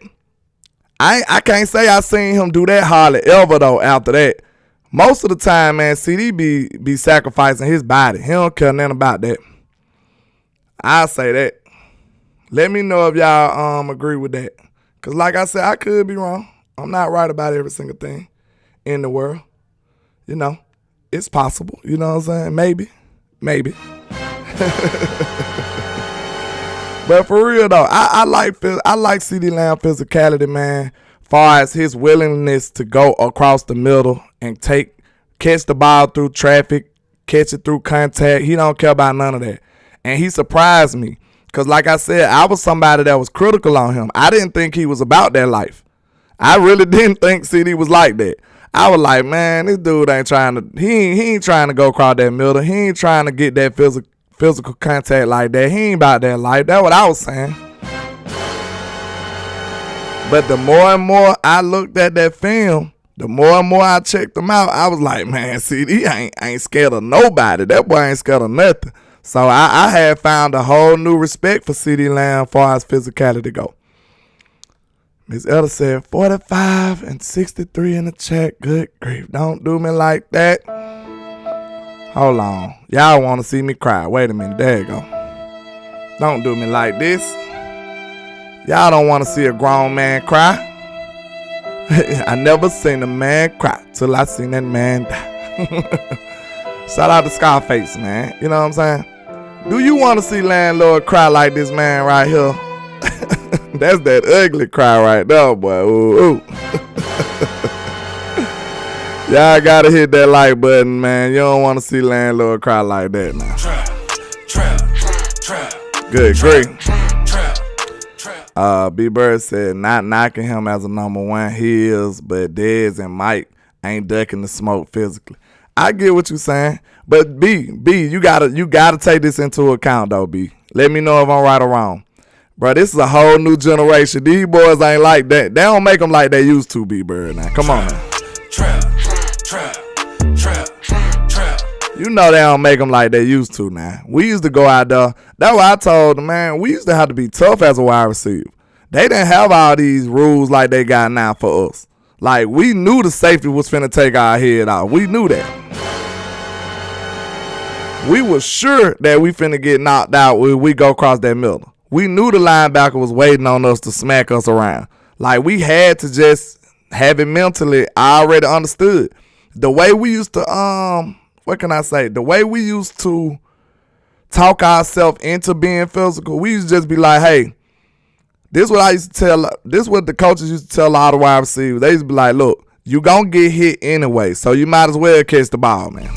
I can't say I seen him do that hardly ever though after that. Most of the time, man, CeeDee be sacrificing his body. He don't care nothing about that. I'll say that. Let me know if y'all agree with that. Because like I said, I could be wrong. I'm not right about every single thing in the world. You know, it's possible. You know what I'm saying? Maybe. But for real though, I like CeeDee Lamb physicality, man. Far as his willingness to go across the middle and catch the ball through traffic, catch it through contact. He don't care about none of that. And he surprised me. Because like I said, I was somebody that was critical on him. I didn't think he was about that life. I really didn't think CeeDee was like that. I was like, man, this dude ain't trying to, he ain't trying to go across that middle. He ain't trying to get that physical contact like that. He ain't about that life. That's what I was saying. But the more and more I looked at that film, the more and more I checked him out, I was like, man, CeeDee ain't scared of nobody. That boy ain't scared of nothing. So I had found a whole new respect for CeeDee Lamb as far as physicality go. Ms. Elder said 45 and 63 in the chat. Good grief. Don't do me like that. Hold on. Y'all want to see me cry. Wait a minute. There you go. Don't do me like this. Y'all don't want to see a grown man cry. I never seen a man cry till I seen that man die. Shout out to Scarface, man. You know what I'm saying? Do you want to see landlord cry like this man right here? That's that ugly cry right there, boy. Ooh, ooh. Y'all gotta hit that like button, man. You don't want to see landlord cry like that, man. Good grief. B-Bird said not knocking him as a number one. He is, but Dez and Mike ain't ducking the smoke physically. I get what you saying, but B, you gotta take this into account though, B. Let me know if I'm right or wrong. Bro, this is a whole new generation. These boys ain't like that. They don't make them like they used to, B-Bird. Now, come on, man. You know they don't make them like they used to now. We used to go out there. That's what I told them, man. We used to have to be tough as a wide receiver. They didn't have all these rules like they got now for us. Like, we knew the safety was finna take our head off. We knew that. We were sure that we finna get knocked out when we go across that middle. We knew the linebacker was waiting on us to smack us around. Like, we had to just have it mentally already understood. The way we used to, what can I say? The way we used to talk ourselves into being physical, we used to just be like, hey, this is what I used to tell, this is what the coaches used to tell all the wide receivers. They used to be like, look, you gonna get hit anyway, so you might as well catch the ball, man.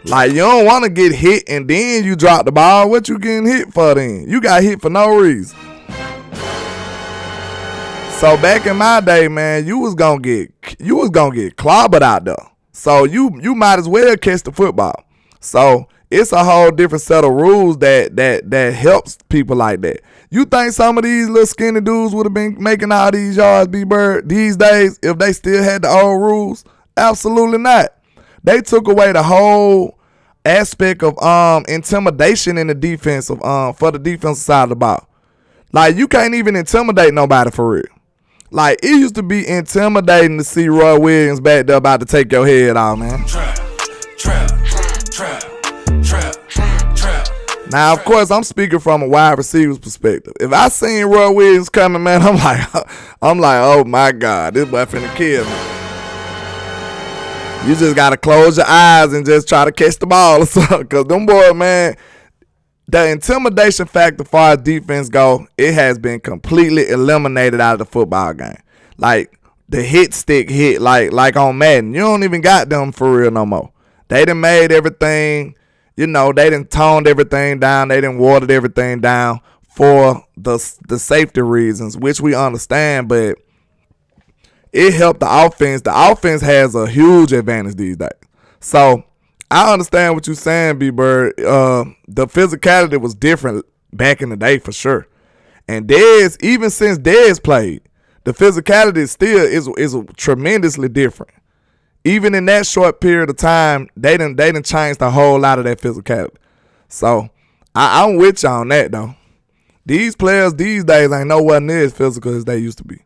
Like, you don't want to get hit and then you drop the ball. What you getting hit for then? You got hit for no reason. So back in my day, man, you was gonna get clobbered out there. So you might as well catch the football. So it's a whole different set of rules that helps people like that. You think some of these little skinny dudes would have been making all these yards, B-Bird, these days if they still had the old rules? Absolutely not. They took away the whole aspect of intimidation in the defense for the defensive side of the ball. Like, you can't even intimidate nobody for real. Like, it used to be intimidating to see Roy Williams back there about to take your head off, man. Now, of course, I'm speaking from a wide receiver's perspective. If I seen Roy Williams coming, man, I'm like, oh my God, this boy finna kill me. You just gotta close your eyes and just try to catch the ball or something. Cause them boys, man, the intimidation factor for our defense go, it has been completely eliminated out of the football game. Like, the hit stick hit, like on Madden. You don't even got them for real no more. They done made everything, you know, they done toned everything down. They done watered everything down for the safety reasons, which we understand, but it helped the offense. The offense has a huge advantage these days. So, I understand what you're saying, B-Bird. The physicality was different back in the day for sure. And Dez, even since Dez played, the physicality still is tremendously different. Even in that short period of time, they done changed a whole lot of that physicality. So, I'm with you on that, though. These players these days ain't nowhere near as physical as they used to be.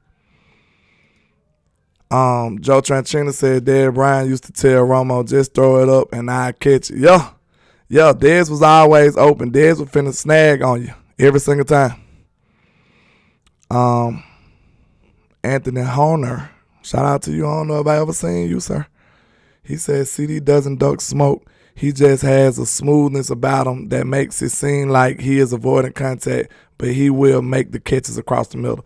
Joe Tranchina said Dez Bryant used to tell Romo, just throw it up and I catch it. Yeah, Dez was always open. Dez was finna snag on you every single time. Anthony Horner, shout out to you. I don't know if I ever seen you, sir. He said CEEDE doesn't duck smoke. He just has a smoothness about him that makes it seem like he is avoiding contact, but he will make the catches across the middle.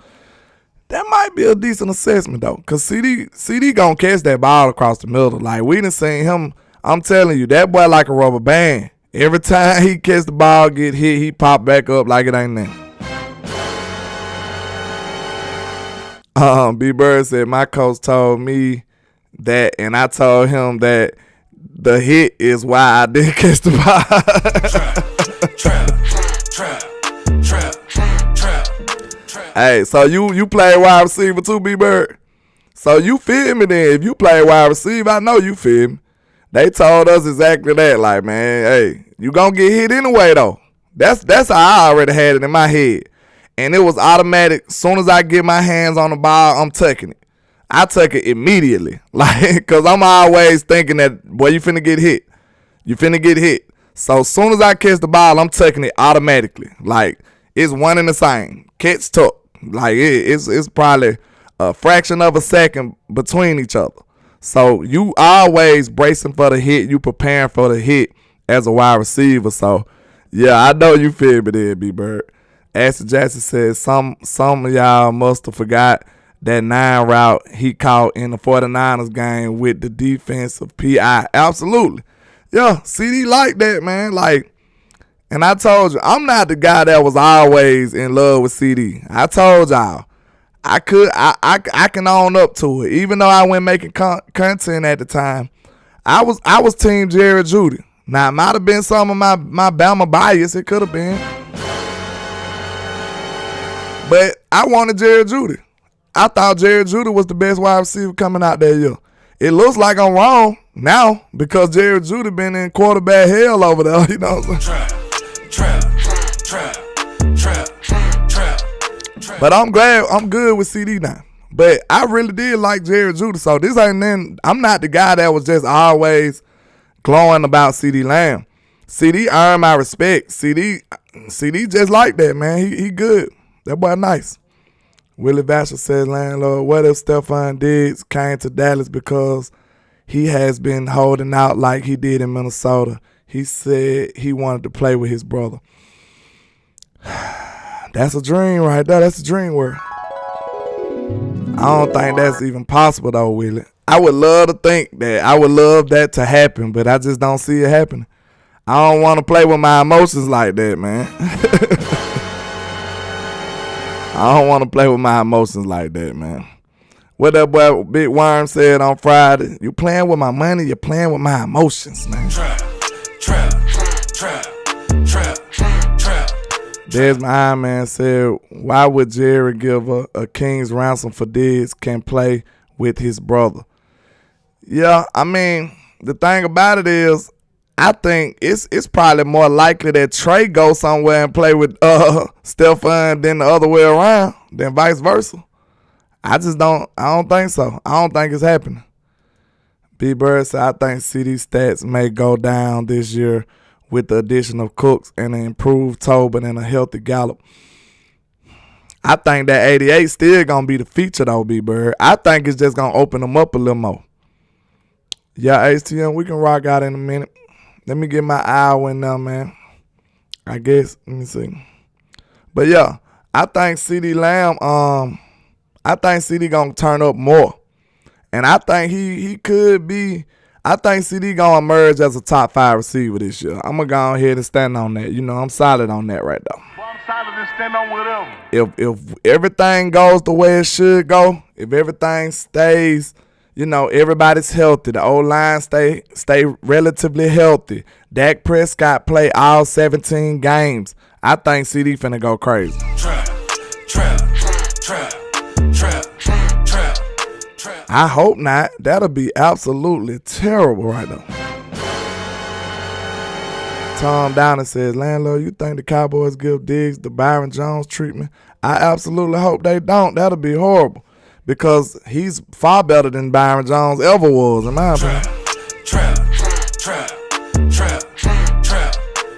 That might be a decent assessment, though, because CEEDE gonna catch that ball across the middle. Like, we done seen him. I'm telling you, that boy like a rubber band. Every time he catch the ball, get hit, he pop back up like it ain't nothing. B-Bird said, my coach told me that, and I told him that the hit is why I didn't catch the ball. Trap. Hey, so you play wide receiver too, B-Bird? So you feel me then. If you play wide receiver, I know you feel me. They told us exactly that. Like, man, hey, you gonna get hit anyway, though. That's how I already had it in my head. And it was automatic. As soon as I get my hands on the ball, I'm tucking it. I took it immediately. Like, because I'm always thinking that, boy, you finna get hit. You finna get hit. So as soon as I catch the ball, I'm tucking it automatically. Like, it's one and the same. Catch, tuck. Like, it's probably a fraction of a second between each other. So you always bracing for the hit. You preparing for the hit as a wide receiver. So, yeah, I know you feel me there, B-Bird. Ashley Jackson says some of y'all must have forgot that 9 route he caught in the 49ers game with the defensive PI. Absolutely. Yeah, CeeDee like that, man. Like, and I told you, I'm not the guy that was always in love with CeeDee. I told y'all, I can own up to it. Even though I wasn't making content at the time, I was team Jerry Jeudy. Now, it might have been some of my Bama bias. It could have been. But I wanted Jerry Jeudy. I thought Jerry Jeudy was the best wide receiver coming out that year. It looks like I'm wrong now because Jerry Jeudy been in quarterback hell over there. You know what I'm saying? But I'm glad I'm good with CeeDee now. But I really did like Jerry Jeudy. So this ain't then. I'm not the guy that was just always glowing about CeeDee Lamb. CeeDee earned my respect. CeeDee just like that, man. He good. That boy nice. Willie Vasher says, landlord, what if Stephon Diggs came to Dallas because he has been holding out like he did in Minnesota? He said he wanted to play with his brother. That's a dream right there. That's a dream world. I don't think that's even possible though, Willie. I would love to think that. I would love that to happen, but I just don't see it happening. I don't want to play with my emotions like that, man. I don't want to play with my emotions like that, man. What that boy Big Worm said on Friday, you playing with my money, you're playing with my emotions, man. Trap. There's my Iron Man said, why would Jerry give a king's ransom for Diggs can play with his brother? Yeah, I mean, the thing about it is, I think it's probably more likely that Trey go somewhere and play with Stephon than the other way around, than vice versa. I don't think so. I don't think it's happening. B. Bird said, I think CeeDee stats may go down this year with the addition of Cooks and an improved Tobin and a healthy Gallup. I think that 88 still going to be the feature though, B. Bird. I think it's just going to open them up a little more. Yeah, HTM, we can rock out in a minute. Let me get my hour in there, man. I guess. Let me see. But yeah, I think CeeDee Lamb, I think CeeDee gonna turn up more. And I think he could be, I think CeeDee gonna emerge as a top 5 receiver this year. I'm gonna go ahead and stand on that. You know, I'm solid on that right there. Well, I'm solid and stand on whatever. If everything goes the way it should go, if everything stays, you know, everybody's healthy. The O-line stay relatively healthy. Dak Prescott play all 17 games. I think CeeDee finna go crazy. Trap. I hope not. That'll be absolutely terrible right now. Tom Downer says, landlord, you think the Cowboys give Diggs the Byron Jones treatment? I absolutely hope they don't. That'll be horrible. Because he's far better than Byron Jones ever was, in my opinion.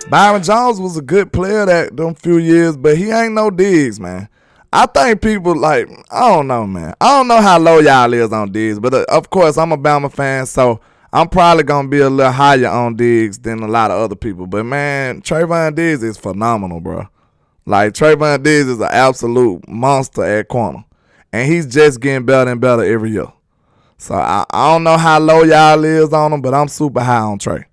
Byron Jones was a good player that them few years, but he ain't no Diggs, man. I think people like, I don't know, man. I don't know how low y'all is on Diggs, but of course I'm a Bama fan, so I'm probably going to be a little higher on Diggs than a lot of other people. But, man, Trayvon Diggs is phenomenal, bro. Like, Trayvon Diggs is an absolute monster at corner. And he's just getting better and better every year. So I don't know how low y'all is on him, but I'm super high on Trey.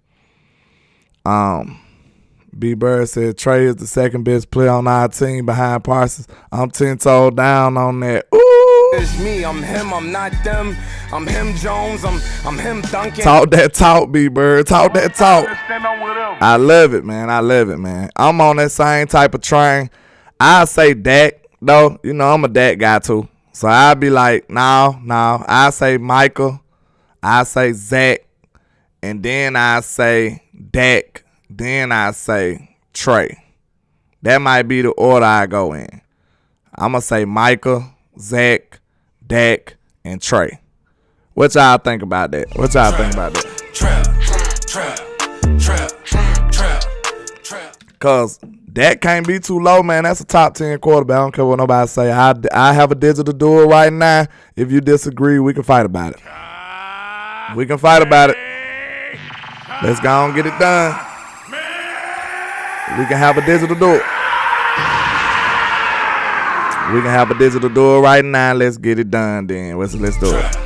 B. Bird said Trey is the second best player on our team behind Parsons. I'm 10 toes down on that. Ooh. It's me, I'm him, I'm not them. I'm him Jones, I'm him Duncan. Talk that talk, B. Bird. Talk that talk. I love it, man. I love it, man. I'm on that same type of train. I say Dak, though. You know, I'm a Dak guy, too. So I'll be like, no. I say Micah. I say Zach. And then I say Dak. Then I say Trey. That might be the order I go in. I'm going to say Micah, Zach, Dak, and Trey. What y'all think about that? What y'all think about that? Cause that can't be too low, man. That's a top 10 quarterback. I don't care what nobody say. I have a digital duel right now. If you disagree, we can fight about it. We can fight about it. Let's go and get it done. We can have a digital duel. We can have a digital duel right now. Let's get it done then. Let's do it.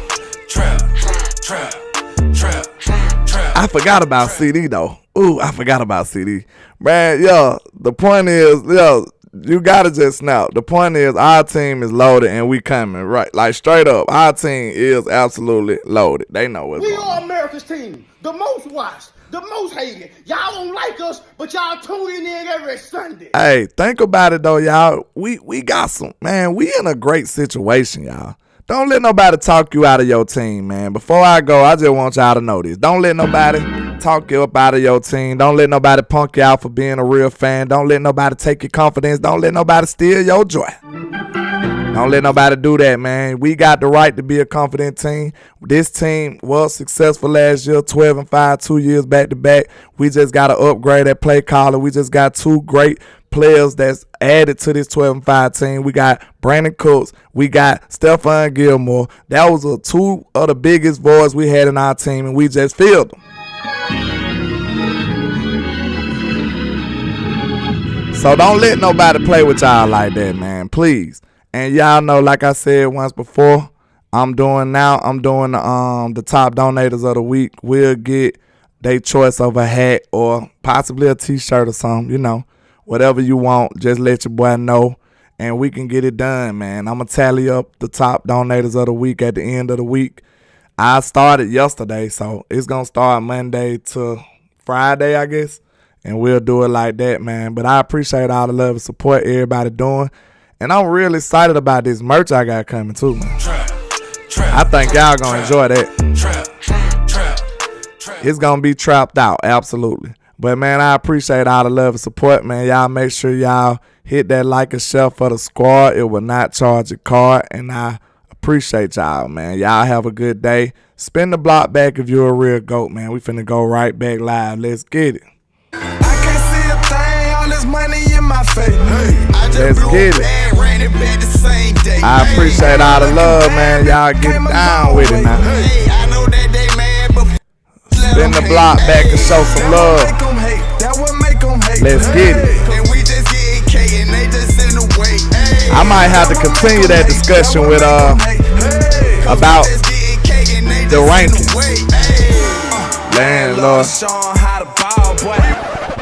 I forgot about CEEDE though. Ooh, I forgot about CEEDE. Man, yo, the point is, yo, you gotta just snap. The point is our team is loaded and we coming, right? Like straight up, our team is absolutely loaded. They know what's going on. We are America's team, the most watched, the most hated. Y'all don't like us, but y'all tuning in every Sunday. Hey, think about it though, y'all. We got some, man, we in a great situation, y'all. Don't let nobody talk you out of your team, man. Before I go, I just want y'all to know this. Don't let nobody talk you up out of your team. Don't let nobody punk you out for being a real fan. Don't let nobody take your confidence. Don't let nobody steal your joy. Don't let nobody do that, man. We got the right to be a confident team. This team was successful last year, 12-5, 2 years back-to-back. We just got to upgrade that play caller. We just got two great players that's added to this 12-5 team. We got Brandon Cooks. We got Stephon Gilmore. That was two of the biggest voids we had in our team, and we just filled them. So don't let nobody play with y'all like that, man. Please. And y'all know, like I said once before, I'm doing the top donators of the week. We'll get their choice of a hat or possibly a t-shirt or something, you know. Whatever you want, just let your boy know, and we can get it done, man. I'm going to tally up the top donators of the week at the end of the week. I started yesterday, so it's going to start Monday to Friday, I guess, and we'll do it like that, man. But I appreciate all the love and support everybody doing, and I'm really excited about this merch I got coming, too, man. I think y'all going to enjoy that. It's going to be trapped out, absolutely. But, man, I appreciate all the love and support, man. Y'all make sure y'all hit that like and share for the squad. It will not charge a card, and I appreciate y'all, man. Y'all have a good day. Spin the block back if you're a real GOAT, man. We finna go right back live. Let's get it. I can't see a thing, all this money in my face. Let's get it. I appreciate all the love, man. Y'all get down with it now. Spin the block back and show some love. Let's get it. I might have to continue that discussion with about the rankings. Man, Lord.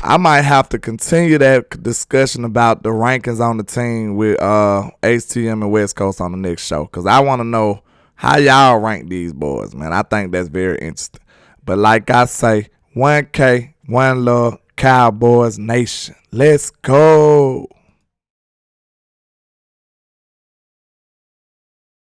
I might have to continue that discussion about the rankings on the team with HTM and West Coast on the next show, because I want to know how y'all rank these boys, man. I think that's very interesting. But like I say, 1K, one love, Cowboys Nation. Let's go.